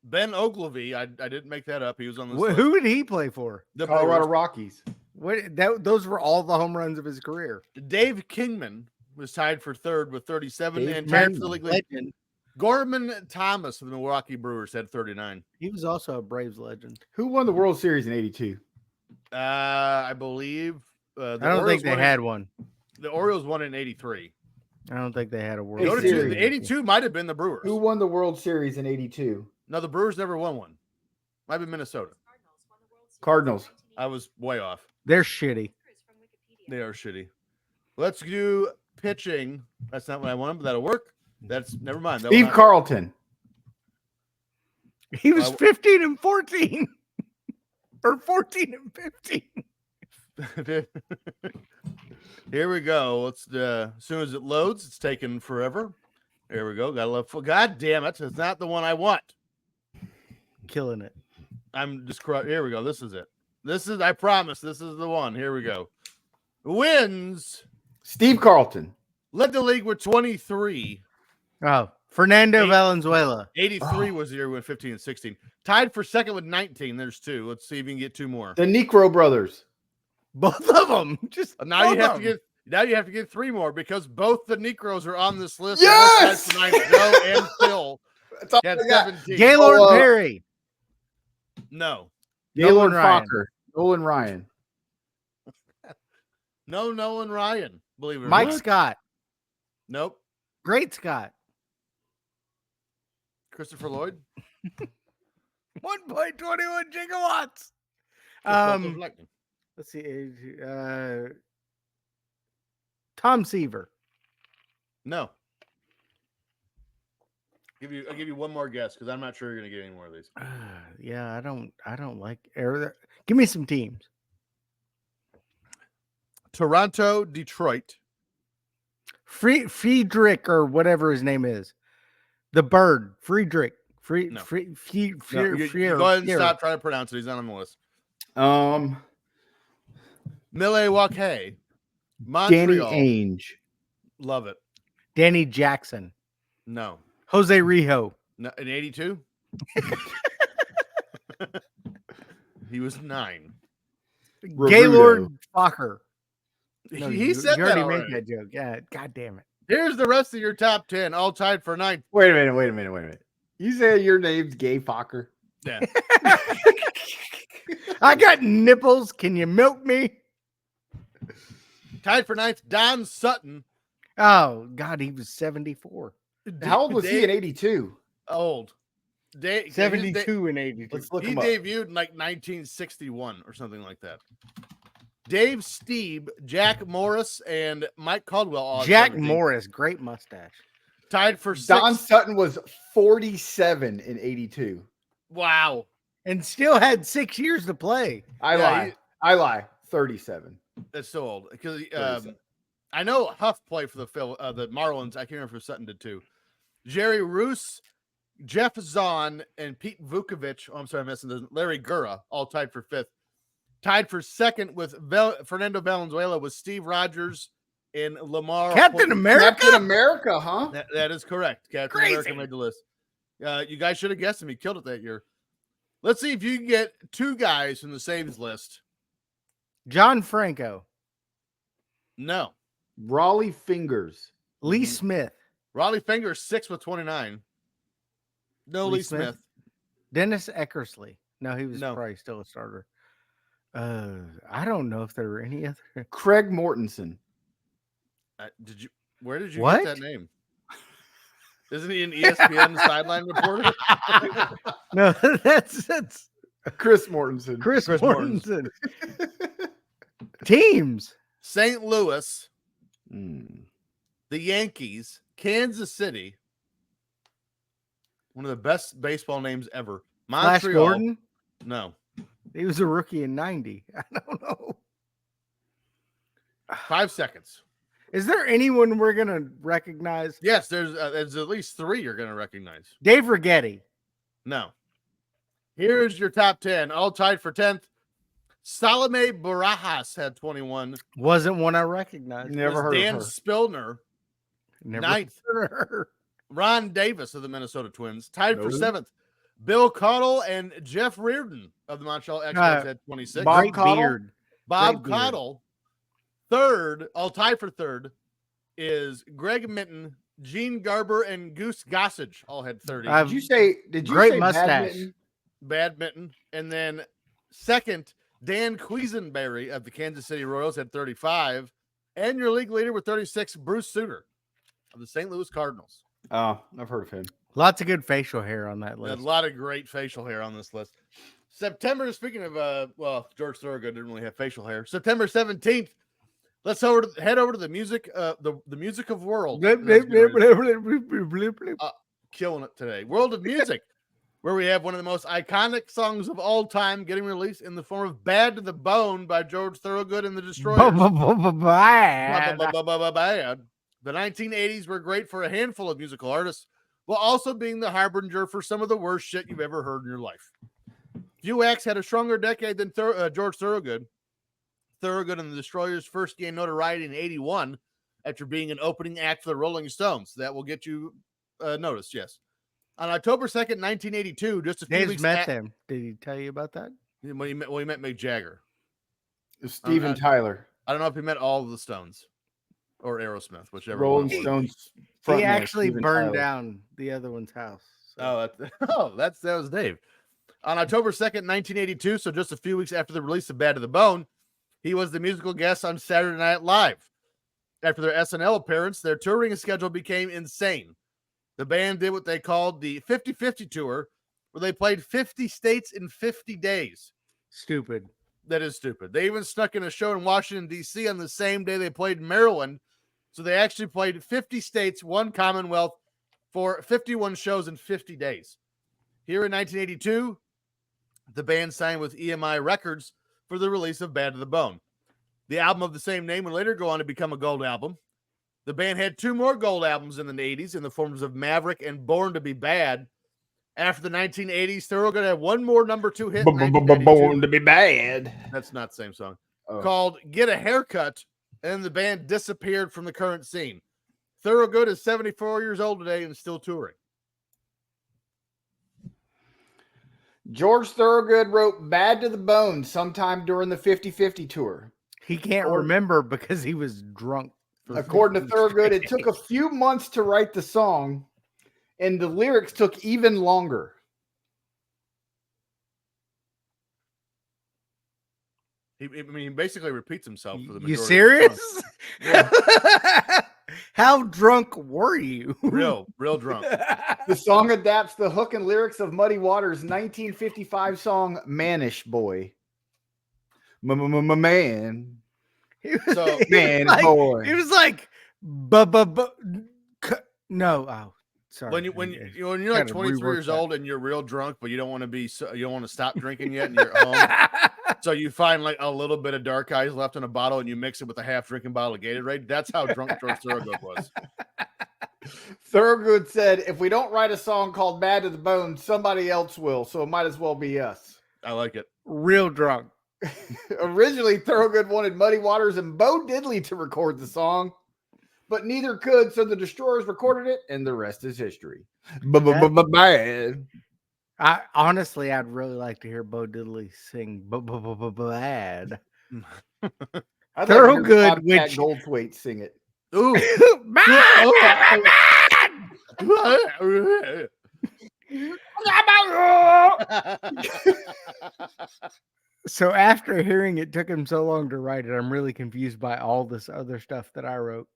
Speaker 2: Ben Ogilvy. I didn't make that up. He was on this list.
Speaker 3: Who did he play for?
Speaker 2: The
Speaker 1: Colorado
Speaker 2: Brewers.
Speaker 1: Rockies.
Speaker 3: Those were all the home runs of his career.
Speaker 2: Dave Kingman was tied for third with 37
Speaker 1: Dave
Speaker 2: and tied for the
Speaker 1: Kingman.
Speaker 2: league lead.
Speaker 3: Legend.
Speaker 2: Gorman Thomas of the Milwaukee Brewers had 39.
Speaker 3: He was also a Braves legend.
Speaker 1: Who won the World Series in 82?
Speaker 2: I believe
Speaker 3: I don't think they had one.
Speaker 2: The Orioles won in 83.
Speaker 3: I don't think they had a World
Speaker 1: Hey,
Speaker 2: Go to
Speaker 1: Siri.
Speaker 2: two, 82 might have been the Brewers.
Speaker 1: Who won the World Series in 82?
Speaker 2: No, the Brewers never won one. Might be Minnesota.
Speaker 1: Cardinals.
Speaker 2: I was way off.
Speaker 3: They're shitty.
Speaker 2: They are shitty. Let's do pitching. That's not what I wanted, but that'll work. That's never mind. That will
Speaker 1: Steve
Speaker 2: not-
Speaker 1: Carlton.
Speaker 3: He was 15 and 14. Or 14 and 15.
Speaker 2: Here we go. Let's as soon as it loads, it's taking forever. There we go. Gotta love. God damn it! It's not the one I want.
Speaker 3: Killing it.
Speaker 2: I'm just. Here we go. This is it. This is. I promise. This is the one. Here we go. Wins.
Speaker 1: Steve Carlton.
Speaker 2: Led the league with 23.
Speaker 3: Oh, Fernando Valenzuela.
Speaker 2: 83 was the year we went 15 and 16. Tied for second with 19. There's 2. Let's see if you can get 2 more.
Speaker 1: The Necro brothers.
Speaker 3: Both of them. Just
Speaker 2: Now you
Speaker 3: both
Speaker 2: have
Speaker 3: of
Speaker 2: to
Speaker 3: them.
Speaker 2: get. Now you have to get 3 more because both the Necros are on this list.
Speaker 1: Yes!
Speaker 2: Tonight, Joe and Phil
Speaker 1: That's all
Speaker 2: had
Speaker 1: I got.
Speaker 2: 17.
Speaker 3: Gaylord
Speaker 1: Oh,
Speaker 3: Perry.
Speaker 2: No.
Speaker 1: Gaylord
Speaker 3: Nolan Ryan.
Speaker 1: Fokker. Nolan Ryan.
Speaker 2: No Nolan Ryan. Believe it or
Speaker 3: Mike
Speaker 2: not.
Speaker 3: Scott.
Speaker 2: Nope.
Speaker 3: Great Scott.
Speaker 2: Christopher Lloyd.
Speaker 3: 1.21 gigawatts.
Speaker 2: Lightning.
Speaker 3: Let's see. Tom Seaver.
Speaker 2: No. I'll give you one more guess because I'm not sure you're going to get any more of these.
Speaker 3: Yeah, I don't like give me some teams.
Speaker 2: Toronto, Detroit.
Speaker 3: Friedrich or whatever his name is. The bird. Friedrich.
Speaker 2: No.
Speaker 3: Go
Speaker 2: Go ahead and stop trying to pronounce it. He's not on the list. Milwaukee.
Speaker 1: Danny
Speaker 2: Montreal.
Speaker 1: Ainge.
Speaker 2: Love it.
Speaker 3: Danny Jackson.
Speaker 2: No.
Speaker 3: Jose Rijo.
Speaker 2: No, in 82? He was 9.
Speaker 3: Gaylord Fokker. No,
Speaker 2: he said
Speaker 3: you
Speaker 2: that
Speaker 3: already
Speaker 2: already.
Speaker 3: made that joke. Yeah, god damn it.
Speaker 2: Here's the rest of your top 10, all tied for 9th.
Speaker 1: Wait a minute. You say your name's Gay Fokker?
Speaker 2: Yeah.
Speaker 3: I got nipples. Can you milk me?
Speaker 2: Tied for 9th, Don Sutton.
Speaker 3: Oh God, he was 74.
Speaker 1: How old was he in 82?
Speaker 2: Old.
Speaker 3: 72 and 82.
Speaker 1: Let's look
Speaker 2: He
Speaker 1: him up.
Speaker 2: debuted in like 1961 or something like that. Dave Steeb, Jack Morris, and Mike Caldwell. All at
Speaker 3: Jack
Speaker 2: 17.
Speaker 3: Morris, great mustache.
Speaker 2: Tied for 6th.
Speaker 1: Don Sutton was 47 in 82.
Speaker 2: Wow.
Speaker 3: And still had 6 years to play.
Speaker 2: Yeah,
Speaker 1: I lie. 37.
Speaker 2: That's so old. Because
Speaker 1: 37.
Speaker 2: I know Huff played for the Marlins. I can't remember if Sutton did too. Jerry Roos, Jeff Zahn, and Pete Vukovic. Oh, I'm sorry, I'm missing this. Larry Gura, all tied for 5th. Tied for 2nd with Fernando Valenzuela was Steve Rogers and Lamar.
Speaker 3: Captain America?
Speaker 1: Captain America, huh?
Speaker 2: That is correct. Captain
Speaker 3: Crazy.
Speaker 2: America made the list. You guys should have guessed him. He killed it that year. Let's see if you can get 2 guys from the saves list.
Speaker 3: John Franco.
Speaker 2: No.
Speaker 1: Raleigh Fingers.
Speaker 3: Lee Smith.
Speaker 2: Raleigh Fingers 6 with 29. No, Lee Smith.
Speaker 3: Dennis Eckersley. No, he was
Speaker 2: No.
Speaker 3: probably still a starter. I don't know if there were any other.
Speaker 1: Craig Mortensen.
Speaker 2: Where did you
Speaker 3: What?
Speaker 2: get that name? Isn't he an ESPN sideline reporter?
Speaker 3: No, that's
Speaker 1: Chris Mortensen.
Speaker 3: Chris
Speaker 2: Chris
Speaker 3: Mortensen. Teams.
Speaker 2: St. Louis,
Speaker 1: Mm.
Speaker 2: the Yankees, Kansas City. One of the best baseball names ever.
Speaker 3: Flash
Speaker 2: Montreal.
Speaker 3: Gordon.
Speaker 2: No.
Speaker 3: He was a rookie in 90. I don't know.
Speaker 2: 5 seconds.
Speaker 3: Is there anyone we're going to recognize?
Speaker 2: Yes, there's at least 3 you're going to recognize.
Speaker 3: Dave Righetti.
Speaker 2: No. Here's your top 10, all tied for 10th. Salome Barajas had 21.
Speaker 3: Wasn't one I recognized.
Speaker 1: Never heard
Speaker 2: Dan
Speaker 1: of her.
Speaker 2: Spillner,
Speaker 3: Never
Speaker 2: 9th.
Speaker 3: heard of her.
Speaker 2: Ron Davis of the Minnesota Twins, tied for
Speaker 1: Nope.
Speaker 2: 7th. Bill Cottle and Jeff Reardon of the Montreal Expos had 26.
Speaker 1: Bob
Speaker 3: Great
Speaker 1: Cottle?
Speaker 3: beard.
Speaker 2: Bob
Speaker 3: Great beard.
Speaker 2: Cottle, 3rd, all tied for 3rd, is Greg Minton, Gene Garber, and Goose Gossage all had 30.
Speaker 1: Did you say
Speaker 3: Great
Speaker 1: say
Speaker 3: mustache.
Speaker 1: badminton?
Speaker 2: Badminton. And then 2nd, Dan Quisenberry of the Kansas City Royals had 35. And your league leader with 36, Bruce Sutter of the St. Louis Cardinals.
Speaker 1: Oh, I've heard of him.
Speaker 3: Lots of good facial hair on that
Speaker 2: A
Speaker 3: list.
Speaker 2: lot of great facial hair on this list. September, speaking of, George Thorogood didn't really have facial hair. September 17th, let's head over to the music, the music of world. Killing it today. World of Music, where we have one of the most iconic songs of all time getting released in the form of Bad to the Bone by George Thorogood and the Destroyers.
Speaker 3: Bad.
Speaker 2: Bad. The 1980s were great for a handful of musical artists, while also being the harbinger for some of the worst shit you've ever heard in your life. Few acts had a stronger decade than George Thorogood. Thorogood and the Destroyers first gained notoriety in 81 after being an opening act for the Rolling Stones. That will get you noticed, yes. On October 2nd, 1982, just a few
Speaker 3: Dave's
Speaker 2: weeks
Speaker 3: met them. Did he tell you about that?
Speaker 2: He met Mick Jagger.
Speaker 1: Steven Tyler.
Speaker 2: I don't know if he met all of the Stones or Aerosmith, whichever.
Speaker 1: Rolling
Speaker 2: one.
Speaker 1: Stones.
Speaker 3: He
Speaker 1: frontman,
Speaker 3: actually
Speaker 1: Steven
Speaker 3: burned
Speaker 1: Tyler.
Speaker 3: down the other one's house. So.
Speaker 2: That was Dave. On October 2nd, 1982, so just a few weeks after the release of Bad to the Bone, he was the musical guest on Saturday Night Live. After their SNL appearance, their touring schedule became insane. The band did what they called the 50-50 tour, where they played 50 states in 50 days.
Speaker 3: Stupid.
Speaker 2: That is stupid. They even snuck in a show in Washington, D.C. on the same day they played Maryland. So they actually played 50 states, one Commonwealth, for 51 shows in 50 days. Here in 1982, the band signed with EMI Records for the release of Bad to the Bone. The album of the same name would later go on to become a gold album. The band had two more gold albums in the 80s in the forms of Maverick and Born to Be Bad. After the 1980s, Thorogood had one more number 2 hit.
Speaker 1: Born to Be Bad.
Speaker 2: That's not the same song.
Speaker 1: Oh.
Speaker 2: Called Get a Haircut, and the band disappeared from the current scene. Thorogood is 74 years old today and still touring.
Speaker 1: George Thorogood wrote Bad to the Bone sometime during the 50-50 tour.
Speaker 3: He can't remember because he was drunk.
Speaker 1: According to Thorogood, it took a few months to write the song, and the lyrics took even longer.
Speaker 2: He basically repeats himself for the majority.
Speaker 3: You serious? How drunk were you?
Speaker 2: Real drunk.
Speaker 1: The song adapts the hook and lyrics of Muddy Waters' 1955 song "Manish Boy." Man.
Speaker 2: So
Speaker 1: Man,
Speaker 3: like,
Speaker 1: boy.
Speaker 3: He was like, no. Oh, sorry.
Speaker 2: when you're like 23 years old and you're real drunk, but you don't want to stop drinking yet, and you're at home. So you find like a little bit of Dark Eyes left in a bottle, and you mix it with a half-drinking bottle of Gatorade. That's how drunk George Thorogood was.
Speaker 1: Thorogood said, "If we don't write a song called Bad to the Bone, somebody else will, so it might as well be us."
Speaker 2: I like it.
Speaker 3: Real drunk.
Speaker 1: Originally, Thorogood wanted Muddy Waters and Bo Diddley to record the song, but neither could, so the Destroyers recorded it, and the rest is history. Bad.
Speaker 3: I'd really like to hear Bo Diddley sing Bad. Thorogood, which
Speaker 1: Goldthwait sing it.
Speaker 2: Ooh.
Speaker 3: So after hearing it took him so long to write it, I'm really confused by all this other stuff that I wrote.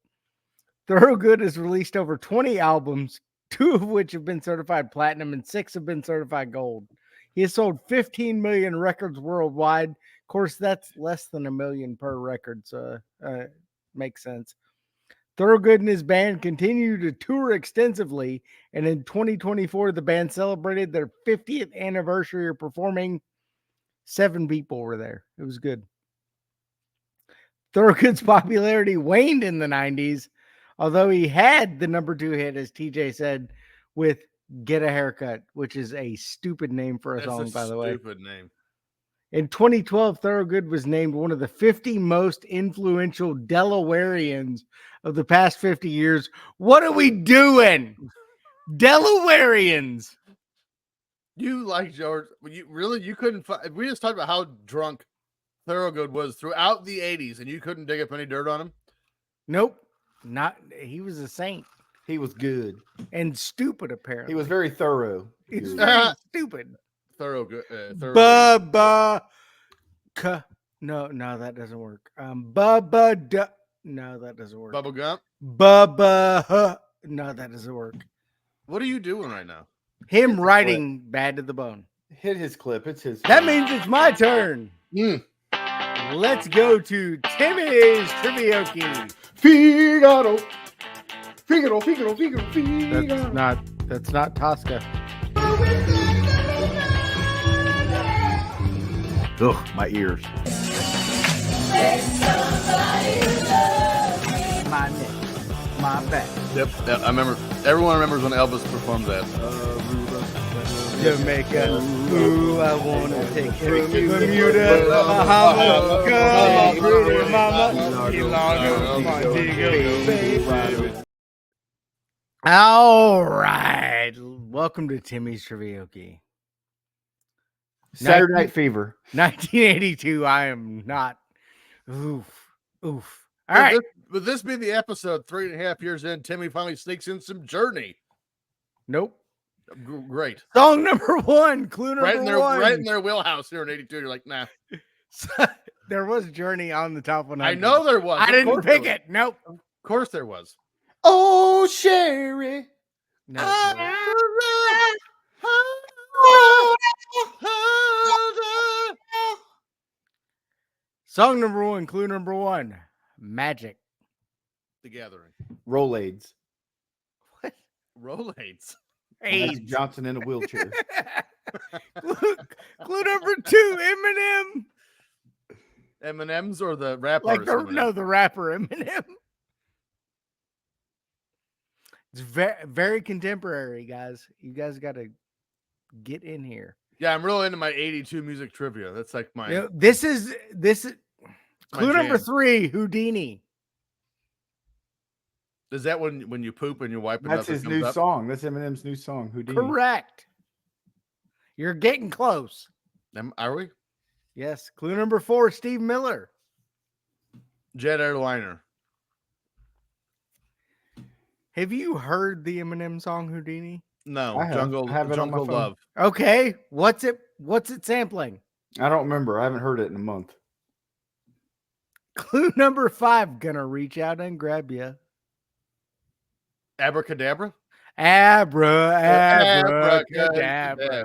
Speaker 3: Thorogood has released over 20 albums, 2 of which have been certified platinum and 6 have been certified gold. He has sold 15 million records worldwide. Of course, that's less than 1 million per record, so makes sense. Thorogood and his band continue to tour extensively, and in 2024, the band celebrated their 50th anniversary of performing. 7 people were there. It was good. Thorogood's popularity waned in the 90s, although he had the number 2 hit, as TJ said, with Get a Haircut, which is a stupid name for a song, by the way.
Speaker 2: Stupid name.
Speaker 3: In 2012, Thorogood was named one of the 50 most influential Delawareans of the past 50 years. What are we doing? Delawareans.
Speaker 2: You like George? You couldn't find. We just talked about how drunk Thorogood was throughout the 80s, and you couldn't dig up any dirt on him.
Speaker 3: Nope, not. He was a saint
Speaker 1: He was good.
Speaker 3: and stupid. Apparently,
Speaker 1: He was very thorough.
Speaker 3: He was
Speaker 1: Good.
Speaker 3: very stupid.
Speaker 2: Thorogood.
Speaker 3: No, that doesn't work. No, that doesn't work.
Speaker 2: Bubba Gump.
Speaker 3: No, that doesn't work.
Speaker 2: What are you doing right now?
Speaker 3: Him writing Bad to the Bone.
Speaker 1: Hit his clip. It's his.
Speaker 3: That means it's my turn.
Speaker 2: Mm.
Speaker 3: Let's go to Timmy's Trivioki.
Speaker 1: Figaro. Figaro, Figaro, Figaro, Figaro.
Speaker 3: That's not Tosca.
Speaker 1: Ugh, my ears. My neck. My back.
Speaker 2: Yep. I remember. Everyone remembers when Elvis performed that.
Speaker 3: Jamaica. Ooh, I wanna take you. Bermuda, Bahama, come on, pretty mama. Key Largo, Montego, baby. All right. Welcome to Timmy's Trivioki.
Speaker 1: Saturday Night Fever.
Speaker 3: 1982. I am not. Oof. All right.
Speaker 2: Would this be the episode 3.5 years in? Timmy finally sneaks in some Journey.
Speaker 3: Nope.
Speaker 2: Great.
Speaker 3: Song number 1. Clue number 1.
Speaker 2: Right in their wheelhouse here in 82. You're like, nah.
Speaker 3: There was Journey on the top 100.
Speaker 2: I know there was.
Speaker 3: I didn't
Speaker 2: Of course
Speaker 3: pick
Speaker 2: there
Speaker 3: it. Nope.
Speaker 2: was. Of course there was.
Speaker 1: Oh, Sherry.
Speaker 3: No. Song number 1. Clue number 1. Magic.
Speaker 2: The Gathering.
Speaker 1: Rolades.
Speaker 2: Rolades.
Speaker 1: Magic Johnson in a wheelchair.
Speaker 3: Clue number 2. Eminem.
Speaker 2: M&M's or the rapper?
Speaker 3: Like the rapper Eminem. It's very contemporary, guys. You guys got to get in here.
Speaker 2: Yeah, I'm really into my 82 music trivia. That's like my.
Speaker 3: You know, this is
Speaker 2: my
Speaker 3: clue number
Speaker 2: jam.
Speaker 3: 3. Houdini.
Speaker 2: Is that when you poop and you're wiping?
Speaker 1: That's his new
Speaker 2: up?
Speaker 1: song. That's Eminem's new song. Houdini.
Speaker 3: Correct. You're getting close.
Speaker 2: Are we?
Speaker 3: Yes. Clue number 4. Steve Miller.
Speaker 2: Jet Airliner.
Speaker 3: Have you heard the Eminem song Houdini?
Speaker 2: No,
Speaker 1: I have.
Speaker 2: Jungle.
Speaker 1: I have it on my
Speaker 2: Jungle
Speaker 1: phone.
Speaker 2: Love.
Speaker 3: Okay. What's it sampling?
Speaker 1: I don't remember. I haven't heard it in a month.
Speaker 3: Clue number 5. Gonna reach out and grab you.
Speaker 2: Abracadabra.
Speaker 3: Abracadabra.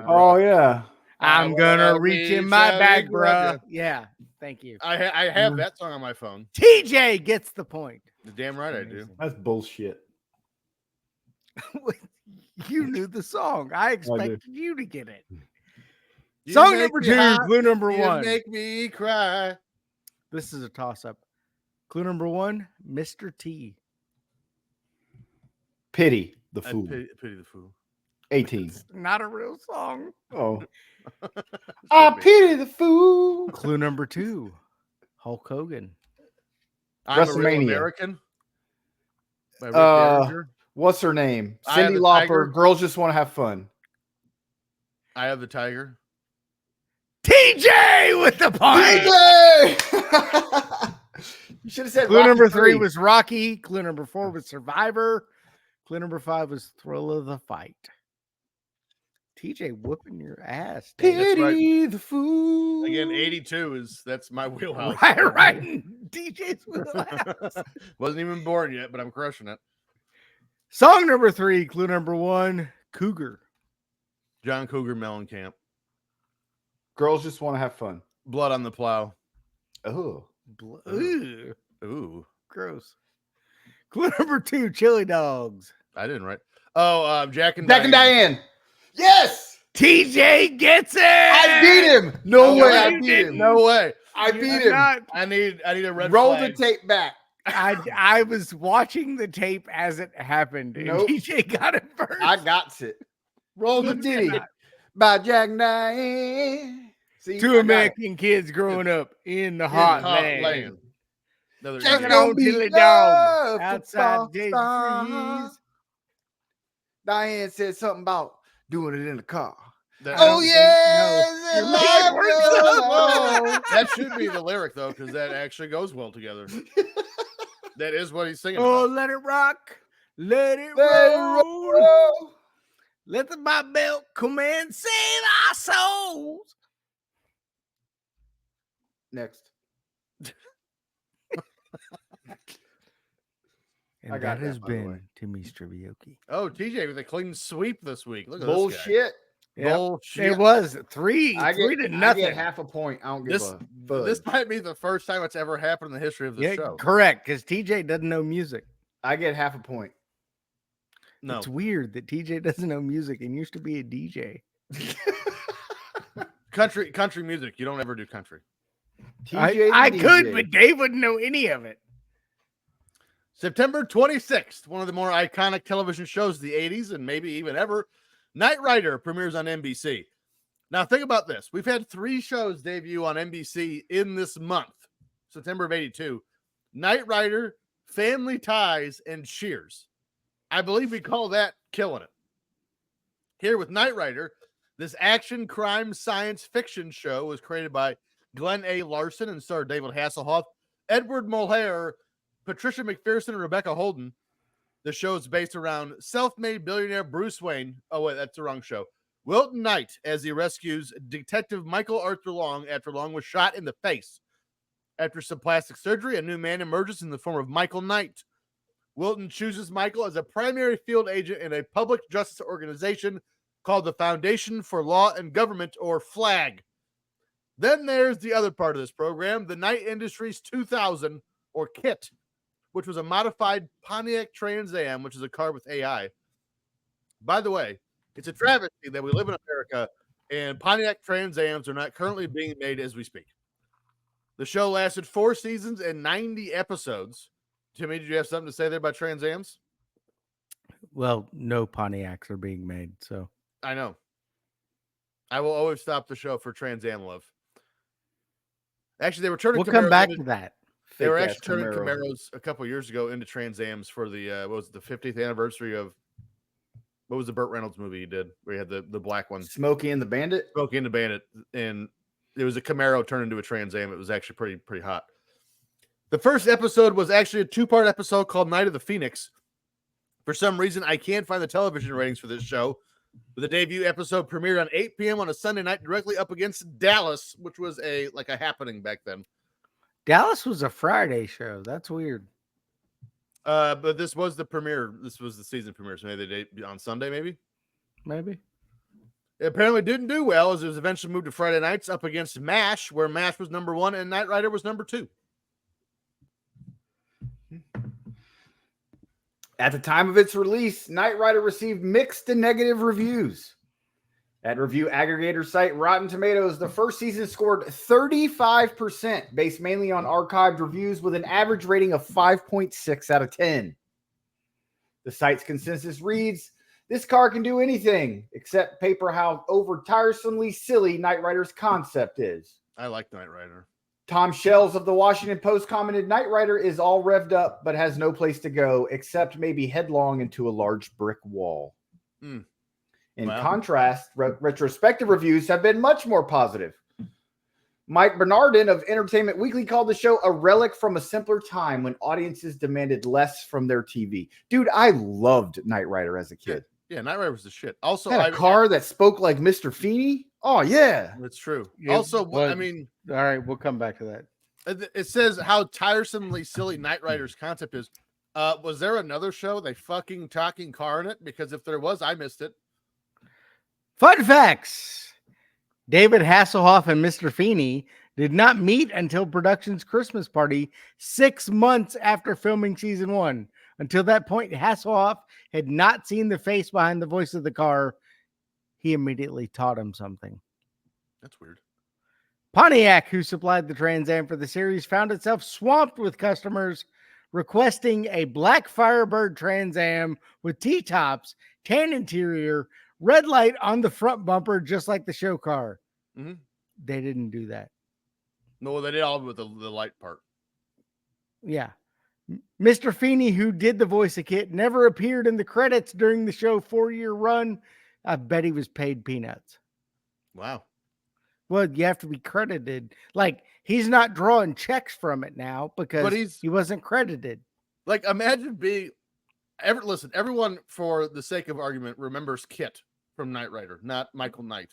Speaker 1: Oh yeah.
Speaker 3: I'm gonna reach in my
Speaker 2: out
Speaker 3: bag,
Speaker 2: and grab
Speaker 3: bruh. Yeah. Thank you.
Speaker 2: I have that song on my phone.
Speaker 3: TJ gets the point.
Speaker 2: You're damn right I do.
Speaker 1: That's bullshit.
Speaker 3: You knew the song. I expected you to get it.
Speaker 2: You
Speaker 3: Song
Speaker 2: make
Speaker 3: number
Speaker 2: me
Speaker 3: 2,
Speaker 2: hot,
Speaker 3: clue number
Speaker 2: you
Speaker 3: 1.
Speaker 2: make me cry.
Speaker 3: This is a toss-up. Clue number 1, Mr. T.
Speaker 1: Pity the
Speaker 2: I
Speaker 1: fool.
Speaker 2: pity the fool.
Speaker 1: 18.
Speaker 3: It's not a real song.
Speaker 1: Oh. I pity the fool.
Speaker 3: Clue number 2, Hulk Hogan.
Speaker 2: I'm a
Speaker 1: WrestleMania.
Speaker 2: Real American. By Rick Derringer.
Speaker 1: What's her name?
Speaker 2: I Have
Speaker 1: Cindy
Speaker 2: the
Speaker 1: Lauper.
Speaker 2: Tiger.
Speaker 1: Girls just want to have fun.
Speaker 2: I Have the Tiger.
Speaker 3: TJ with the point.
Speaker 1: You should have said
Speaker 3: Clue
Speaker 1: Rocky
Speaker 3: number 3
Speaker 1: III.
Speaker 3: was Rocky. Clue number 4 was Survivor. Clue number 5 was Thrill of the Fight. TJ whooping your ass. Dave.
Speaker 1: Pity the fool.
Speaker 2: Again, 82 that's my wheelhouse.
Speaker 3: Right. DJ's wheelhouse.
Speaker 2: Wasn't even born yet, but I'm crushing it.
Speaker 3: Song number 3, clue number 1, Cougar.
Speaker 2: John Cougar Mellencamp.
Speaker 1: Girls just want to have fun.
Speaker 2: Blood on the Plow.
Speaker 1: Oh.
Speaker 3: Ooh,
Speaker 2: Ooh,
Speaker 3: gross. Clue number 2, Chili Dogs.
Speaker 2: I didn't write. Oh, Jack and
Speaker 1: Jack and Diane. Yes.
Speaker 3: TJ gets it.
Speaker 1: I beat him. No
Speaker 2: No
Speaker 1: way.
Speaker 2: way.
Speaker 1: I
Speaker 3: You
Speaker 1: beat
Speaker 3: didn't.
Speaker 1: him.
Speaker 2: No way.
Speaker 1: I beat him.
Speaker 2: I need a red
Speaker 1: Roll
Speaker 2: flag.
Speaker 1: the tape back.
Speaker 3: I was watching the tape as it happened. And
Speaker 1: Nope.
Speaker 3: TJ got it first.
Speaker 1: I got it. Roll the ditty by Jack and Diane. See, I
Speaker 3: 2
Speaker 1: got it.
Speaker 3: American kids growing up in the hot land.
Speaker 2: Another
Speaker 1: Jack
Speaker 3: Checking
Speaker 1: and
Speaker 3: on
Speaker 1: don't be
Speaker 3: Chili
Speaker 1: love
Speaker 3: Dogs
Speaker 1: for
Speaker 3: outside Daisy
Speaker 1: Boston.
Speaker 3: Freeze.
Speaker 1: Diane said something about doing it in the car.
Speaker 2: That-
Speaker 3: I
Speaker 1: Oh
Speaker 3: don't think-
Speaker 1: yeah,
Speaker 3: no. You're making words up.
Speaker 2: That should be the lyric though, because that actually goes well together. That is what he's singing.
Speaker 3: Oh,
Speaker 2: about.
Speaker 3: let it rock. Let it
Speaker 1: Let it
Speaker 3: roll.
Speaker 1: roll.
Speaker 3: Let the Bible belt come and save our souls.
Speaker 1: Next.
Speaker 3: And
Speaker 1: I got
Speaker 3: that has
Speaker 1: that, by the way.
Speaker 3: been Timmy Stribioki.
Speaker 2: Oh, TJ with a clean sweep this week. Look at
Speaker 1: Bullshit.
Speaker 2: this guy.
Speaker 3: Yep.
Speaker 2: Bullshit.
Speaker 3: It was three
Speaker 1: I
Speaker 3: to
Speaker 1: get
Speaker 3: nothing.
Speaker 1: half a point. I don't give
Speaker 2: This
Speaker 1: a fudge.
Speaker 2: this might be the first time it's ever happened in the history of the show.
Speaker 3: Correct, because TJ doesn't know music.
Speaker 1: I get half a point.
Speaker 2: No.
Speaker 3: It's weird that TJ doesn't know music and used to be a DJ.
Speaker 2: Country music. You don't ever do country.
Speaker 3: I could, but Dave wouldn't know any of it.
Speaker 2: September 26th, one of the more iconic television shows of the 80s and maybe even ever, Knight Rider premieres on NBC. Now, think about this. We've had 3 shows debut on NBC in this month, September of 82. Knight Rider, Family Ties, and Cheers. I believe we call that killing it. Here with Knight Rider, this action, crime, science fiction show was created by Glenn A. Larson and starred David Hasselhoff, Edward Mulhare, Patricia McPherson, and Rebecca Holden. The show is based around self-made billionaire Bruce Wayne. Oh, wait, that's the wrong show. Wilton Knight as he rescues Detective Michael Arthur Long after Long was shot in the face. After some plastic surgery, a new man emerges in the form of Michael Knight. Wilton chooses Michael as a primary field agent in a public justice organization called the Foundation for Law and Government, or FLAG. Then there's the other part of this program, the Knight Industries 2000, or KIT, which was a modified Pontiac Trans Am, which is a car with AI. By the way, it's a travesty that we live in America and Pontiac Trans Ams are not currently being made as we speak. The show lasted 4 seasons and 90 episodes. Timmy, did you have something to say there about Trans Ams?
Speaker 3: Well, no Pontiacs are being made, so.
Speaker 2: I know. I will always stop the show for Trans Am love. Actually, they were turning.
Speaker 3: We'll come back to that.
Speaker 2: They were
Speaker 1: Fake-ass
Speaker 2: actually turning
Speaker 1: Camaro.
Speaker 2: Camaros a couple years ago into Trans Ams for the what was it, the 50th anniversary of what was the Burt Reynolds movie he did where he had the black one,
Speaker 1: Smokey and the Bandit.
Speaker 2: Smokey and the Bandit, and it was a Camaro turned into a Trans Am. It was actually pretty hot. The first episode was actually a 2-part episode called Night of the Phoenix. For some reason, I can't find the television ratings for this show. But the debut episode premiered on 8 p.m. on a Sunday night directly up against Dallas, which was a happening back then.
Speaker 3: Dallas was a Friday show. That's weird.
Speaker 2: But this was the premiere. This was the season premiere. So maybe they did on Sunday, maybe. It apparently didn't do well as it was eventually moved to Friday nights up against MASH, where MASH was number 1 and Knight Rider was number 2.
Speaker 1: At the time of its release, Knight Rider received mixed to negative reviews. At review aggregator site Rotten Tomatoes, the first season scored 35%, based mainly on archived reviews with an average rating of 5.6 out of 10. The site's consensus reads, "This car can do anything except paper how over tiresomely silly Knight Rider's concept is."
Speaker 2: I like Knight Rider.
Speaker 1: Tom Shells of the Washington Post commented, "Knight Rider is all revved up, but has no place to go except maybe headlong into a large brick wall." In contrast, retrospective reviews have been much more positive. Mike Bernardin of Entertainment Weekly called the show a relic from a simpler time when audiences demanded less from their TV. Dude, I loved Knight Rider as a kid.
Speaker 2: Yeah, Knight Rider was the shit. Also,
Speaker 1: had a car that spoke like Mr. Feeney. Oh, yeah.
Speaker 2: That's true.
Speaker 3: Yeah,
Speaker 2: Also,
Speaker 3: but-
Speaker 2: I mean,
Speaker 3: All right, we'll come back to that.
Speaker 2: it says how tiresomely silly Knight Rider's concept is. Was there another show they fucking talking car in it? Because if there was, I missed it.
Speaker 3: Fun facts. David Hasselhoff and Mr. Feeney did not meet until production's Christmas party 6 months after filming season 1. Until that point, Hasselhoff had not seen the face behind the voice of the car. He immediately taught him something.
Speaker 2: That's weird.
Speaker 3: Pontiac, who supplied the Trans Am for the series, found itself swamped with customers requesting a black Firebird Trans Am with T-tops, tan interior, red light on the front bumper, just like the show car.
Speaker 2: Mhm.
Speaker 3: They didn't do that.
Speaker 2: No, they did all with the light part.
Speaker 3: Yeah. Mr. Feeney, who did the voice of Kit, never appeared in the credits during the show 4-year run. I bet he was paid peanuts.
Speaker 2: Wow.
Speaker 3: Well, you have to be credited. Like, he's not drawing checks from it now because he wasn't credited.
Speaker 2: Like, imagine being everyone, for the sake of argument, remembers Kit from Knight Rider, not Michael Knight.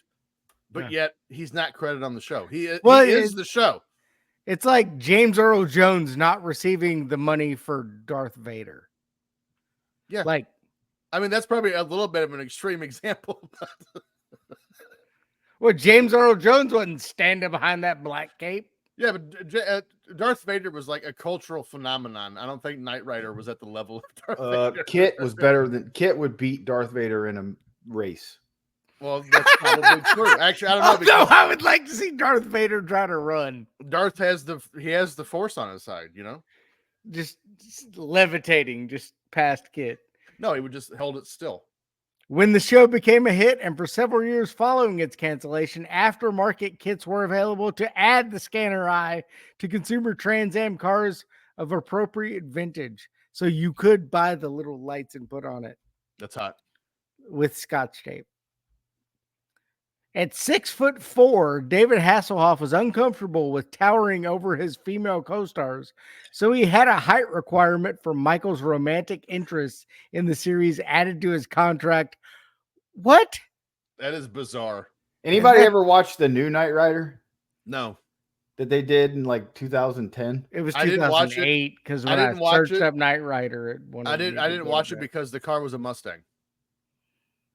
Speaker 2: But yet he's not credited on the show. He is the show.
Speaker 3: It's like James Earl Jones not receiving the money for Darth Vader.
Speaker 2: Yeah.
Speaker 3: Like,
Speaker 2: I mean, that's probably a little bit of an extreme example.
Speaker 3: well, James Earl Jones wasn't standing behind that black cape.
Speaker 2: Yeah, but Darth Vader was like a cultural phenomenon. I don't think Knight Rider was at the level of Darth Vader.
Speaker 1: Kit was better than Kit would beat Darth Vader in a race.
Speaker 2: Well, that's probably true. Actually, I don't know.
Speaker 3: Although
Speaker 2: Because
Speaker 3: I would like to see Darth Vader try to run.
Speaker 2: Darth has the Force on his side, you know?
Speaker 3: Just levitating just past Kit.
Speaker 2: No, he would just hold it still.
Speaker 3: When the show became a hit, and for several years following its cancellation, aftermarket kits were available to add the scanner eye to consumer Trans Am cars of appropriate vintage. So you could buy the little lights and put on it
Speaker 2: That's hot.
Speaker 3: with Scotch tape. At 6'4", David Hasselhoff was uncomfortable with towering over his female co-stars, so he had a height requirement for Michael's romantic interests in the series added to his contract. What?
Speaker 2: That is bizarre.
Speaker 1: Anybody ever watch the new Knight Rider
Speaker 2: No.
Speaker 1: that they did in like 2010?
Speaker 3: It was
Speaker 2: I didn't watch it.
Speaker 3: 2008 because
Speaker 2: I
Speaker 3: when I
Speaker 2: didn't watch
Speaker 3: searched
Speaker 2: it.
Speaker 3: up Knight Rider,
Speaker 2: I didn't watch it because the car was a Mustang.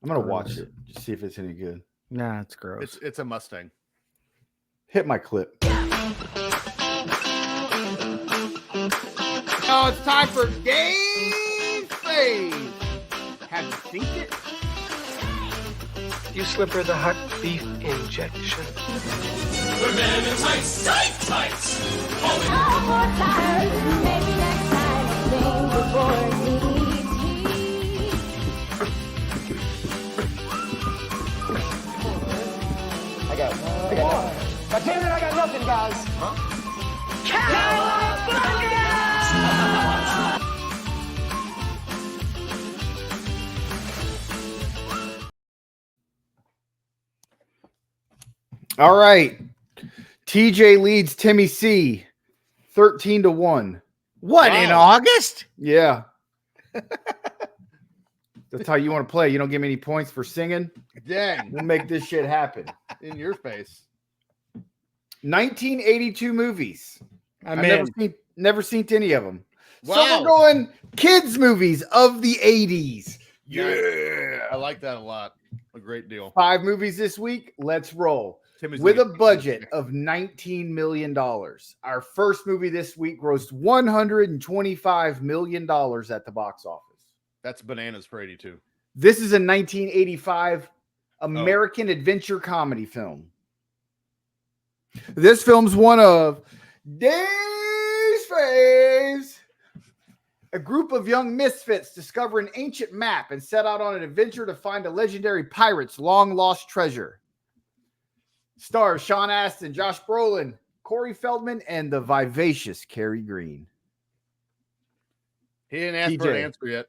Speaker 1: I'm gonna watch it. Just see if it's any good.
Speaker 3: Nah, it's gross.
Speaker 2: It's a Mustang.
Speaker 1: Hit my clip.
Speaker 3: Oh, it's time for Game Fave. Have you seen it?
Speaker 7: You slip her the hot beef injection.
Speaker 5: But damn it, I got nothing, guys.
Speaker 1: All right. TJ leads Timmy C 13-1.
Speaker 3: What,
Speaker 2: Wow.
Speaker 3: in August?
Speaker 1: Yeah. That's how you want to play. You don't give me any points for singing.
Speaker 2: Dang.
Speaker 1: We'll make this shit happen.
Speaker 2: In your face.
Speaker 1: 1982 movies.
Speaker 3: I
Speaker 1: I've
Speaker 3: mean,
Speaker 1: never seen any of them. So
Speaker 2: Wow.
Speaker 1: we're going kids movies of the 80s.
Speaker 2: Yeah. I like that a lot. A great deal.
Speaker 1: 5 movies this week. Let's roll.
Speaker 2: Timmy's
Speaker 1: With a
Speaker 2: leading.
Speaker 1: budget of $19 million. Our first movie this week grossed $125 million at the box office.
Speaker 2: That's bananas for 82.
Speaker 1: This is a 1985 American adventure comedy film. This film's one of Dave's faves. A group of young misfits discover an ancient map and set out on an adventure to find a legendary pirate's long-lost treasure. Stars Sean Astin, Josh Brolin, Corey Feldman, and the vivacious Cary Green.
Speaker 2: He didn't ask for an
Speaker 1: TJ.
Speaker 2: answer yet.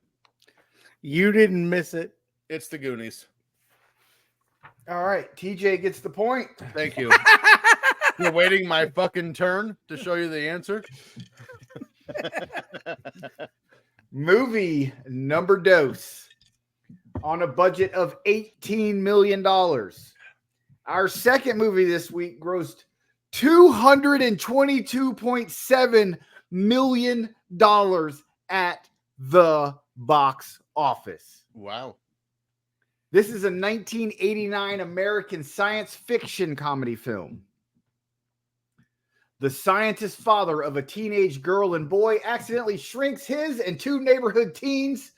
Speaker 3: you didn't miss it.
Speaker 2: It's the Goonies.
Speaker 1: All right, TJ gets the point.
Speaker 2: Thank you. You're waiting my fucking turn to show you the answer.
Speaker 1: Movie number dose on a budget of $18 million. Our second movie this week grossed $222.7 million at the box office.
Speaker 2: Wow.
Speaker 1: This is a 1989 American science fiction comedy film. The scientist father of a teenage girl and boy accidentally shrinks his and 2 neighborhood teens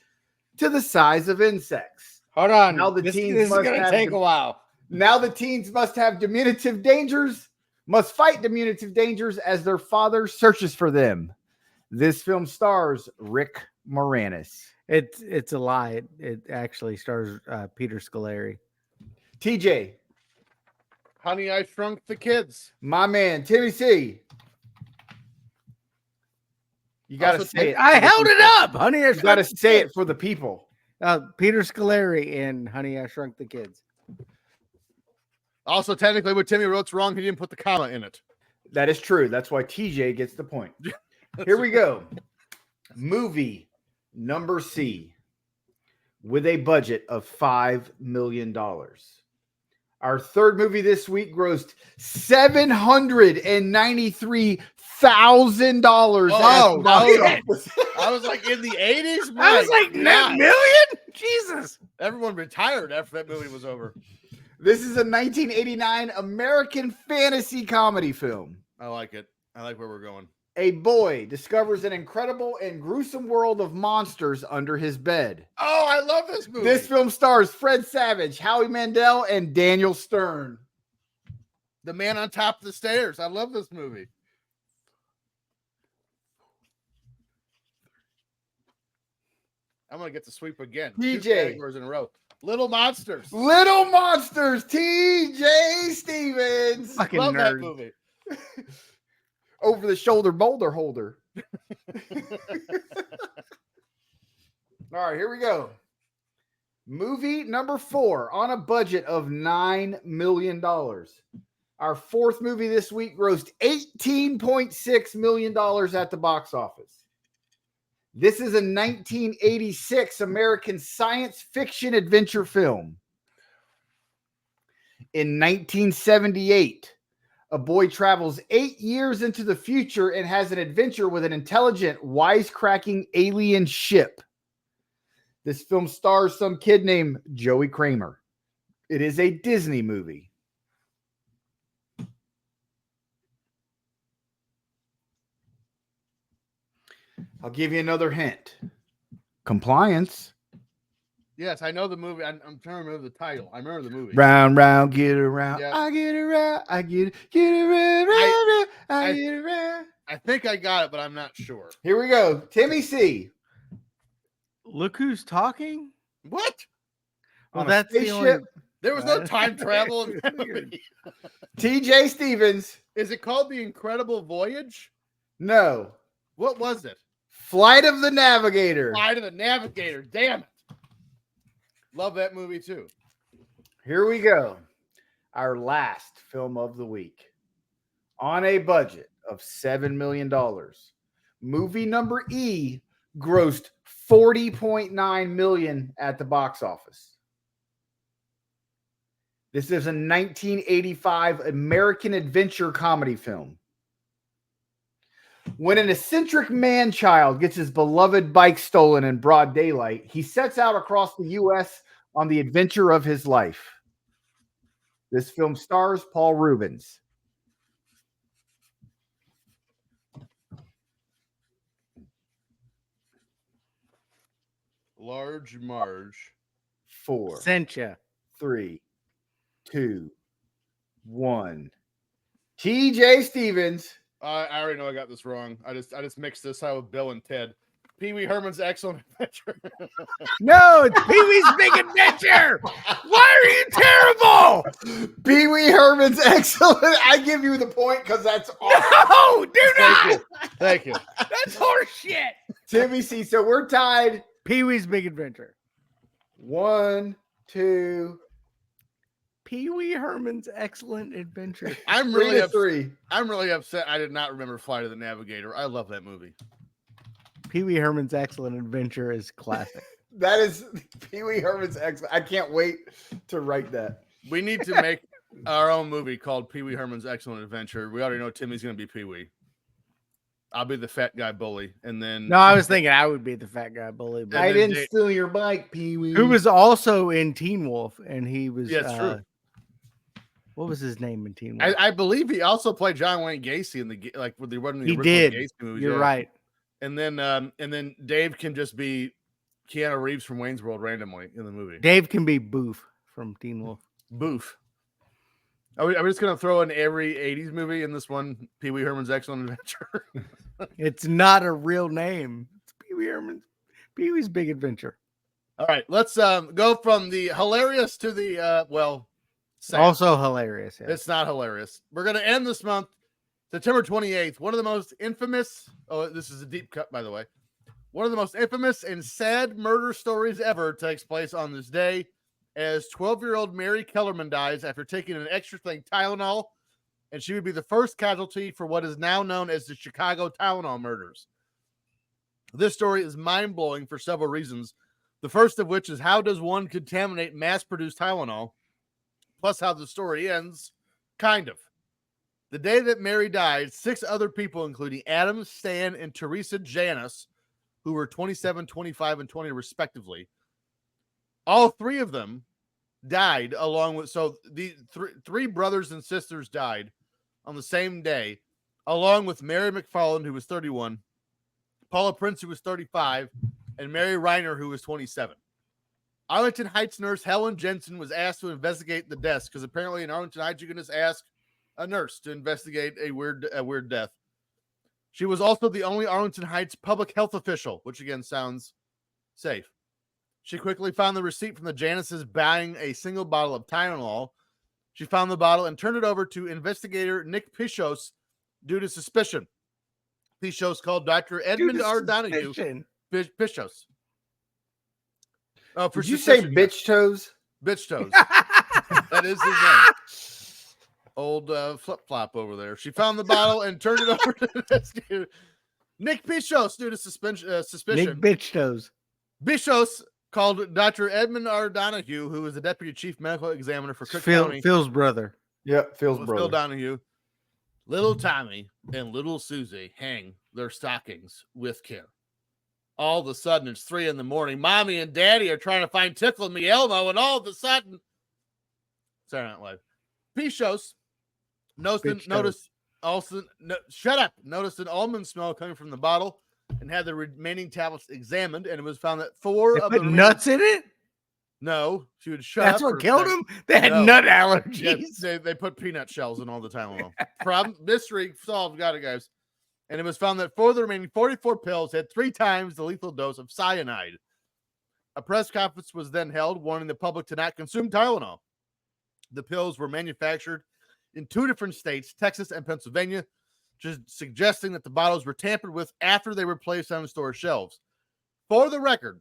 Speaker 1: to the size of insects.
Speaker 3: Hold on.
Speaker 1: Now the
Speaker 3: this
Speaker 1: teens
Speaker 3: is
Speaker 1: must
Speaker 3: going to
Speaker 1: have
Speaker 3: take
Speaker 1: to-
Speaker 3: a while.
Speaker 1: Now the teens must fight diminutive dangers as their father searches for them. This film stars Rick Moranis.
Speaker 3: It's a lie. It actually stars Peter Scolari.
Speaker 1: TJ,
Speaker 2: Honey, I Shrunk the Kids.
Speaker 1: my man, Timmy C. You got to
Speaker 2: Also,
Speaker 1: say it.
Speaker 3: I
Speaker 1: for the
Speaker 3: held it
Speaker 1: people.
Speaker 3: up, honey. I
Speaker 1: You got to
Speaker 3: Shrunk the
Speaker 1: say
Speaker 3: Kids.
Speaker 1: it for the people.
Speaker 3: Peter Scolari in Honey, I Shrunk the Kids.
Speaker 2: Also, technically, what Timmy wrote's wrong. He didn't put the comma in it.
Speaker 1: That is true. That's why TJ gets the point. Here we go. Movie number C with a budget of $5 million. Our third movie this week grossed $793
Speaker 2: Oh,
Speaker 1: $1,000.
Speaker 2: I was like in the 80s.
Speaker 3: I was like, net million? Jesus.
Speaker 2: Everyone retired after that movie was over.
Speaker 1: This is a 1989 American fantasy comedy film.
Speaker 2: I like it. I like where we're going.
Speaker 1: A boy discovers an incredible and gruesome world of monsters under his bed.
Speaker 2: Oh, I love this movie.
Speaker 1: This film stars Fred Savage, Howie Mandel, and Daniel Stern.
Speaker 2: The Man on Top of the Stairs. I love this movie. I'm going to get the sweep again.
Speaker 1: TJ.
Speaker 2: 2 categories in a row. Little Monsters.
Speaker 1: Little Monsters, T.J. Stevens.
Speaker 3: Fucking
Speaker 2: Love that
Speaker 3: nerd.
Speaker 2: movie.
Speaker 1: Over the shoulder boulder holder. All right, here we go. Movie number 4 on a budget of $9 million. Our fourth movie this week grossed $18.6 million at the box office. This is a 1986 American science fiction adventure film. In 1978, a boy travels 8 years into the future and has an adventure with an intelligent, wisecracking alien ship. This film stars some kid named Joey Kramer. It is a Disney movie. I'll give you another hint. Compliance.
Speaker 2: Yes, I know the movie. I'm trying to remember the title. I remember the movie.
Speaker 1: Round, round, get around.
Speaker 2: Yeah.
Speaker 1: I get around. I get around. I get around.
Speaker 2: I think I got it, but I'm not sure.
Speaker 1: Here we go. Timmy C.
Speaker 3: Look who's talking.
Speaker 2: What?
Speaker 3: Well,
Speaker 1: On a
Speaker 3: that's the
Speaker 1: spaceship.
Speaker 3: only.
Speaker 2: There was no time travel in that movie.
Speaker 1: TJ Stevens.
Speaker 2: Is it called The Incredible Voyage?
Speaker 1: No.
Speaker 2: What was it?
Speaker 1: Flight of the Navigator.
Speaker 2: Flight of the Navigator. Damn it. Love that movie too.
Speaker 1: Here we go. Our last film of the week. On a budget of $7 million. Movie number E grossed $40.9 million at the box office. This is a 1985 American adventure comedy film. When an eccentric man-child gets his beloved bike stolen in broad daylight, he sets out across the U.S. on the adventure of his life. This film stars Paul Rubens.
Speaker 2: Large Marge.
Speaker 1: 4,
Speaker 3: Sentia.
Speaker 1: 3, 2, 1. TJ Stevens.
Speaker 2: I already know I got this wrong. I just mixed this out with Bill and Ted. Pee Wee Herman's Excellent Adventure.
Speaker 3: No, it's Pee Wee's Big Adventure. Why are you terrible?
Speaker 1: Pee Wee Herman's Excellent. I give you the point because that's awesome.
Speaker 3: No, do
Speaker 2: Thank
Speaker 3: not.
Speaker 2: you. Thank you.
Speaker 3: That's horseshit.
Speaker 1: Timmy C. So we're tied.
Speaker 3: Pee Wee's Big Adventure.
Speaker 1: 1, 2,
Speaker 3: Pee Wee Herman's Excellent Adventure.
Speaker 2: I'm
Speaker 1: 3
Speaker 2: really
Speaker 1: to 3.
Speaker 2: I'm really upset. I did not remember Flight of the Navigator. I love that movie.
Speaker 3: Pee Wee Herman's Excellent Adventure is classic.
Speaker 1: That is Pee Wee Herman's Excellent. I can't wait to write that.
Speaker 2: We need to make our own movie called Pee Wee Herman's Excellent Adventure. We already know Timmy's going to be Pee Wee. I'll be the fat guy bully, and then
Speaker 3: No, I was thinking I would be the fat guy bully. But
Speaker 1: I
Speaker 2: then
Speaker 1: didn't steal your bike, Pee Wee.
Speaker 3: who was also in Teen Wolf, and he was.
Speaker 2: Yeah, it's true.
Speaker 3: What was his name in Teen Wolf?
Speaker 2: I believe he also played John Wayne Gacy in the like with the one of the
Speaker 3: He
Speaker 2: original
Speaker 3: did.
Speaker 2: Gacy movies.
Speaker 3: You're
Speaker 2: yeah.
Speaker 3: right.
Speaker 2: And then Dave can just be Keanu Reeves from Wayne's World randomly in the movie.
Speaker 3: Dave can be Boof from Teen Wolf.
Speaker 2: Boof. Are we just gonna throw in every '80s movie in this one? Pee Wee Herman's Excellent Adventure.
Speaker 3: It's not a real name. It's Pee Wee's Big Adventure.
Speaker 2: All right, let's go from the hilarious to the sad.
Speaker 3: Also hilarious. Yeah.
Speaker 2: It's not hilarious. We're gonna end this month, September 28th. One of the most infamous. Oh, this is a deep cut, by the way. One of the most infamous and sad murder stories ever takes place on this day, as 12-year-old Mary Kellerman dies after taking an extra thing Tylenol, and she would be the first casualty for what is now known as the Chicago Tylenol Murders. This story is mind-blowing for several reasons. The first of which is, how does one contaminate mass-produced Tylenol? Plus how the story ends, kind of. The day that Mary died, 6 other people, including Adam, Stan, and Teresa Janis, who were 27, 25, and 20 respectively, all 3 of them died along with, so the three brothers and sisters died on the same day, along with Mary McFarland, who was 31, Paula Prince, who was 35, and Mary Reiner, who was 27. Arlington Heights nurse Helen Jensen was asked to investigate the deaths, because apparently in Arlington Heights you can just ask a nurse to investigate a weird death. She was also the only Arlington Heights public health official, which again sounds safe. She quickly found the receipt from the Janices buying a single bottle of Tylenol. She found the bottle and turned it over to investigator Nick Pichos due to suspicion. Pichos called Dr. Edmund R. Donahue. Pichos. Oh,
Speaker 1: Did you say bitch toes?
Speaker 2: Bitch toes. That is his name. Old flip-flop over there. She found the bottle and turned it over to investigator Nick Pichos due to suspicion.
Speaker 3: Nick bitch toes.
Speaker 2: Pichos called Dr. Edmund R. Donahue, who is the deputy chief medical examiner for Cook County.
Speaker 3: Phil's brother.
Speaker 1: Yep, Phil's brother.
Speaker 2: Phil Donahue. Little Tommy and little Susie hang their stockings with care. All of a sudden, it's 3 a.m. Mommy and Daddy are trying to find Tickle Me Elmo, and all of a sudden, Saturday Night Live. Pichos noticed an almond smell coming from the bottle and had the remaining tablets examined, and it was found that 4 of the
Speaker 3: nuts in it.
Speaker 2: No, she would shut up.
Speaker 3: That's what killed him. They had nut allergies.
Speaker 2: Yeah, they put peanut shells in all the Tylenol. Problem mystery solved. Got it, guys. And it was found that 4 of the remaining 44 pills had 3 times the lethal dose of cyanide. A press conference was then held, warning the public to not consume Tylenol. The pills were manufactured in 2 different states, Texas and Pennsylvania, just suggesting that the bottles were tampered with after they were placed on the store shelves. For the record,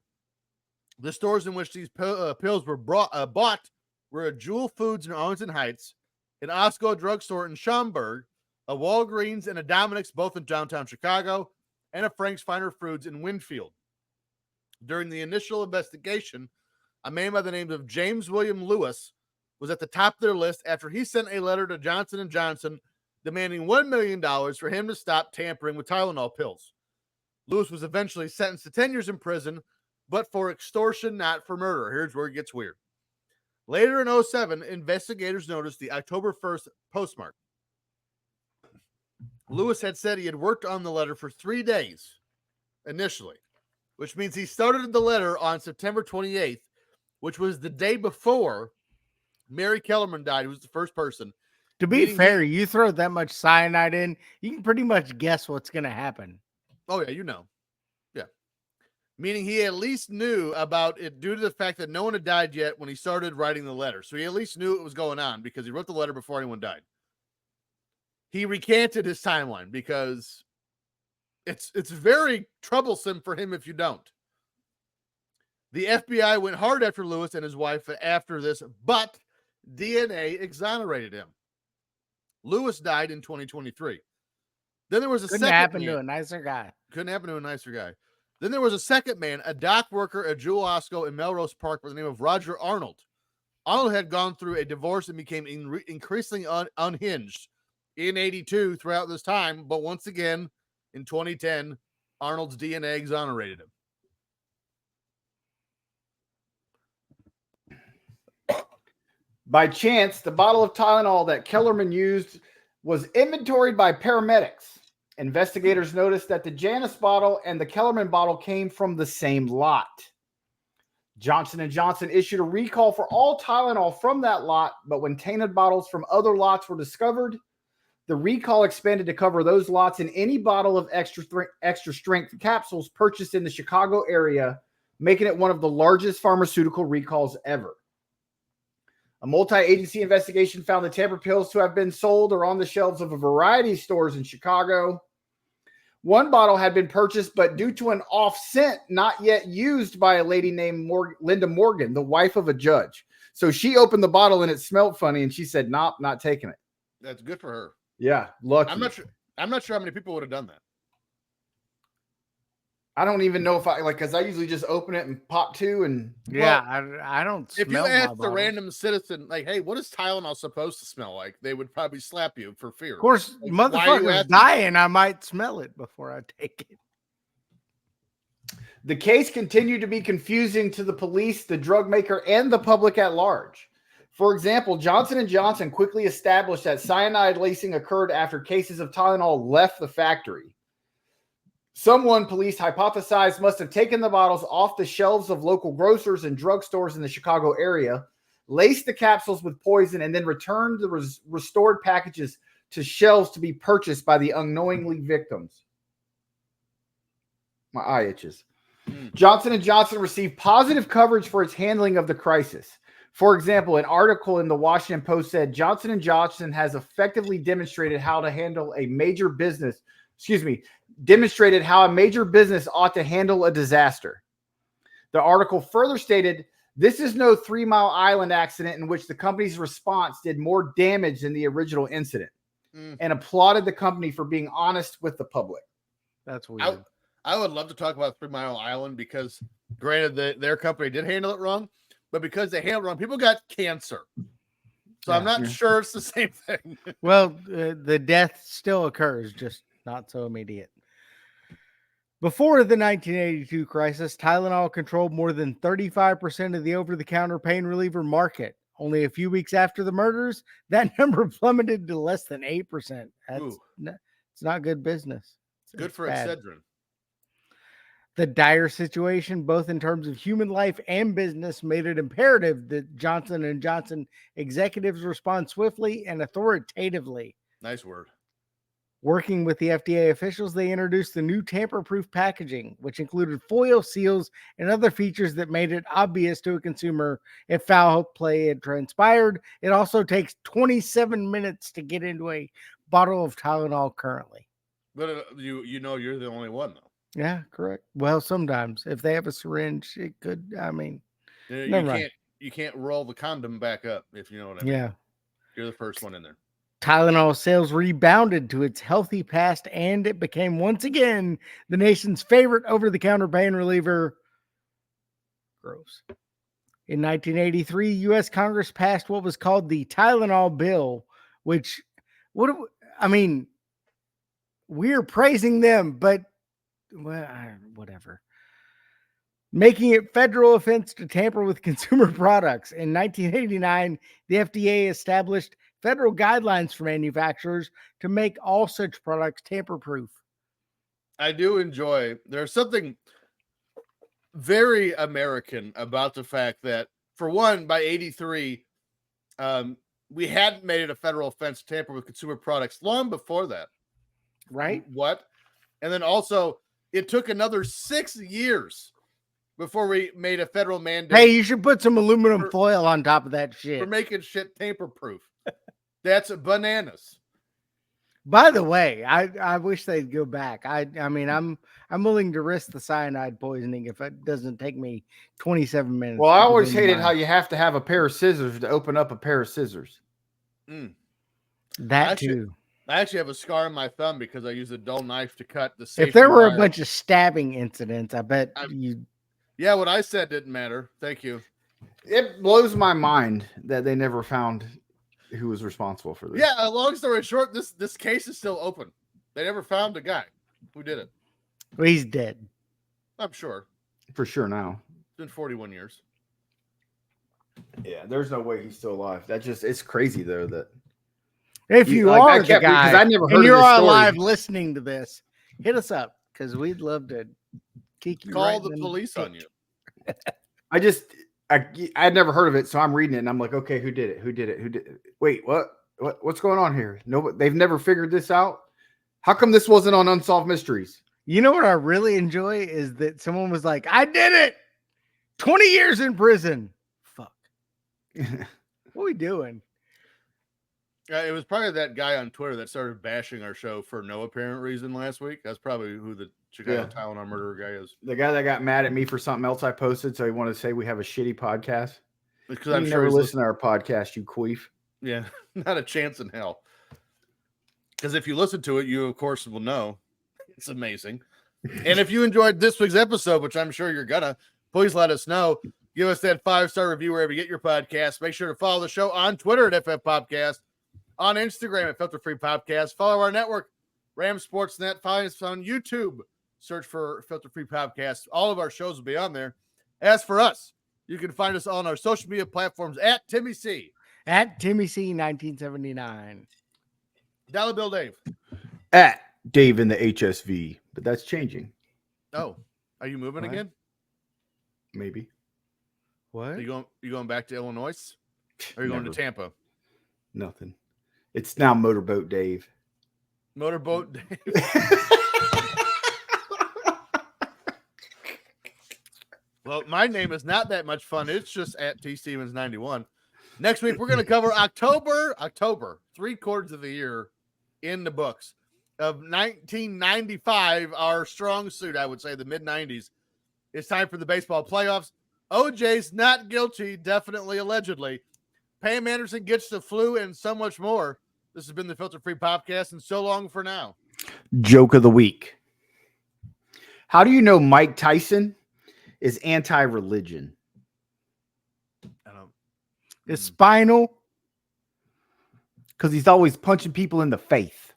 Speaker 2: the stores in which these pills were bought were a Jewel Foods in Arlington Heights, an Osco drugstore in Schaumburg, a Walgreens and a Dominic's, both in downtown Chicago, and a Frank's Finer Foods in Winfield. During the initial investigation, a man by the name of James William Lewis was at the top of their list after he sent a letter to Johnson & Johnson demanding $1 million for him to stop tampering with Tylenol pills. Lewis was eventually sentenced to 10 years in prison, but for extortion, not for murder. Here's where it gets weird. Later in 2007, investigators noticed the October 1st postmark. Lewis had said he had worked on the letter for 3 days initially, which means he started the letter on September 28th, which was the day before Mary Kellerman died, who was the first person.
Speaker 3: To be fair, you throw that much cyanide in, you can pretty much guess what's going to happen.
Speaker 2: Oh, yeah, you know. Yeah. Meaning he at least knew about it due to the fact that no one had died yet when he started writing the letter. So he at least knew it was going on because he wrote the letter before anyone died. He recanted his timeline because it's very troublesome for him if you don't. The FBI went hard after Lewis and his wife after this, but DNA exonerated him. Lewis died in 2023. Then there was a
Speaker 3: Couldn't happen to a nicer guy.
Speaker 2: Couldn't happen to a nicer guy. Then there was a second man, a dock worker at Jewel Osco in Melrose Park by the name of Roger Arnold. Arnold had gone through a divorce and became increasingly unhinged in 82 throughout this time, but once again, in 2010, Arnold's DNA exonerated him.
Speaker 1: By chance, the bottle of Tylenol that Kellerman used was inventoried by paramedics. Investigators noticed that the Janus bottle and the Kellerman bottle came from the same lot. Johnson & Johnson issued a recall for all Tylenol from that lot, but when tainted bottles from other lots were discovered, the recall expanded to cover those lots and any bottle of extra strength capsules purchased in the Chicago area, making it one of the largest pharmaceutical recalls ever. A multi-agency investigation found the tamper pills to have been sold or on the shelves of a variety of stores in Chicago. One bottle had been purchased, but due to an off scent not yet used by a lady named Linda Morgan, the wife of a judge. So she opened the bottle and it smelled funny, and she said, "Nope, not taking it."
Speaker 2: That's good for her.
Speaker 1: Yeah, lucky.
Speaker 2: I'm not sure how many people would have done that.
Speaker 1: I don't even know if I like because I usually just open it and pop two and
Speaker 3: Yeah, I don't
Speaker 2: If you
Speaker 3: smell my
Speaker 2: asked a
Speaker 3: bottle.
Speaker 2: random citizen, like, "Hey, what is Tylenol supposed to smell like?" they would probably slap you for fear.
Speaker 3: Of course,
Speaker 2: Like, why are you
Speaker 3: motherfuckers
Speaker 2: asking?
Speaker 3: dying. I might smell it before I take it.
Speaker 1: the case continued to be confusing to the police, the drug maker, and the public at large. For example, Johnson & Johnson quickly established that cyanide lacing occurred after cases of Tylenol left the factory. Someone, police hypothesized, must have taken the bottles off the shelves of local grocers and drugstores in the Chicago area, laced the capsules with poison, and then returned the restored packages to shelves to be purchased by the unknowingly victims. My eye itches. Johnson & Johnson received positive coverage for its handling of the crisis. For example, an article in the Washington Post said Johnson & Johnson has effectively demonstrated how a major business ought to handle a disaster. The article further stated, this is no 3 Mile Island accident in which the company's response did more damage than the original incident, and applauded the company for being honest with the public.
Speaker 3: That's weird.
Speaker 2: I would love to talk about 3 Mile Island because, granted, their company did handle it wrong, but because they handled it wrong, people got cancer. So I'm not sure it's the same thing.
Speaker 3: Well, the death still occurs, just not so immediate. Before the 1982 crisis, Tylenol controlled more than 35% of the over-the-counter pain reliever market. Only a few weeks after the murders, that number plummeted to less than 8%. It's not good business.
Speaker 2: Good for
Speaker 3: bad.
Speaker 2: Excedrin.
Speaker 3: The dire situation, both in terms of human life and business, made it imperative that Johnson & Johnson executives respond swiftly and authoritatively.
Speaker 2: Nice word.
Speaker 3: Working with the FDA officials, they introduced the new tamper-proof packaging, which included foil seals and other features that made it obvious to a consumer if foul play had transpired. It also takes 27 minutes to get into a bottle of Tylenol currently.
Speaker 2: But you know you're the only one, though.
Speaker 3: Yeah, correct. Well, sometimes if they have a syringe, it could. I mean,
Speaker 2: you can't roll the condom back up, if you know what I mean.
Speaker 3: Yeah,
Speaker 2: You're the first one in there.
Speaker 3: Tylenol sales rebounded to its healthy past, and it became once again the nation's favorite over-the-counter pain reliever. Gross. In 1983, U.S. Congress passed what was called the Tylenol Bill, which, we're praising them, but whatever. Making it federal offense to tamper with consumer products. In 1989, the FDA established federal guidelines for manufacturers to make all such products tamper-proof.
Speaker 2: I do enjoy, there's something very American about the fact that, for one, by 83, we hadn't made it a federal offense to tamper with consumer products long before that.
Speaker 3: Right?
Speaker 2: What? And then also, it took another 6 years before we made a federal mandate.
Speaker 3: Hey, you should put some aluminum foil on top of that shit.
Speaker 2: For making shit tamper-proof. That's bananas.
Speaker 3: By the way, I wish they'd go back. I mean, I'm willing to risk the cyanide poisoning if it doesn't take me 27 minutes.
Speaker 1: Well, I always hated how you have to have a pair of scissors to open up a pair of scissors.
Speaker 3: That too.
Speaker 2: I actually have a scar on my thumb because I used a dull knife to cut the safety
Speaker 3: If there were
Speaker 2: wire.
Speaker 3: a bunch of stabbing incidents, I bet you.
Speaker 2: Yeah, what I said didn't matter. Thank you.
Speaker 1: It blows my mind that they never found who was responsible for this.
Speaker 2: Yeah, long story short, this case is still open. They never found the guy who did it.
Speaker 3: Well, he's dead.
Speaker 2: I'm sure.
Speaker 1: For sure now.
Speaker 2: It's been 41 years.
Speaker 1: Yeah, there's no way he's still alive. It's crazy though that
Speaker 3: if you are the guy,
Speaker 1: because I never heard
Speaker 3: and you're
Speaker 1: of this story.
Speaker 3: alive listening to this, hit us up because we'd love to kick you.
Speaker 2: Call the police on you.
Speaker 1: I'd never heard of it, so I'm reading it and I'm like, okay, who did it? Who did it? Who did it? Wait, what's going on here? No, they've never figured this out. How come this wasn't on Unsolved Mysteries?
Speaker 3: You know what I really enjoy is that someone was like, I did it. 20 years in prison. Fuck. What are we doing?
Speaker 2: It was probably that guy on Twitter that started bashing our show for no apparent reason last week. That's probably who the Chicago Tylenol Murderer guy is.
Speaker 1: The guy that got mad at me for something else I posted, so he wanted to say we have a shitty podcast.
Speaker 2: Because I'm sure
Speaker 1: never listen to our podcast, you queef.
Speaker 2: Yeah, not a chance in hell. Because if you listen to it, you of course will know it's amazing. And if you enjoyed this week's episode, which I'm sure you're gonna, please let us know. Give us that 5-star review wherever you get your podcast. Make sure to follow the show on Twitter at FF Podcast, on Instagram at Filter Free Podcast. Follow our network, Ram Sportsnet. Find us on YouTube. Search for Filter Free Podcast. All of our shows will be on there. As for us, you can find us on our social media platforms at Timmy C.
Speaker 3: At Timmy C 1979.
Speaker 2: Dollar Bill Dave.
Speaker 1: At Dave in the HSV, but that's changing.
Speaker 2: Oh, are you moving
Speaker 3: What?
Speaker 2: again?
Speaker 1: Maybe.
Speaker 3: What?
Speaker 2: Are you going back to Illinois? Or are you going to
Speaker 1: Never.
Speaker 2: Tampa?
Speaker 1: Nothing. It's now Motorboat Dave.
Speaker 2: Motorboat Dave. Well, my name is not that much fun. It's just at T Stevens 91. Next week, we're going to cover October, 3/4 of the year in the books of 1995, our strong suit, I would say, the mid-90s. It's time for the baseball playoffs. OJ's not guilty, definitely, allegedly. Pam Anderson gets the flu and so much more. This has been the Filter Free Podcast, and so long for now.
Speaker 1: Joke of the week. How do you know Mike Tyson is anti-religion?
Speaker 2: I don't.
Speaker 3: Is spinal?
Speaker 1: Because he's always punching people in the face.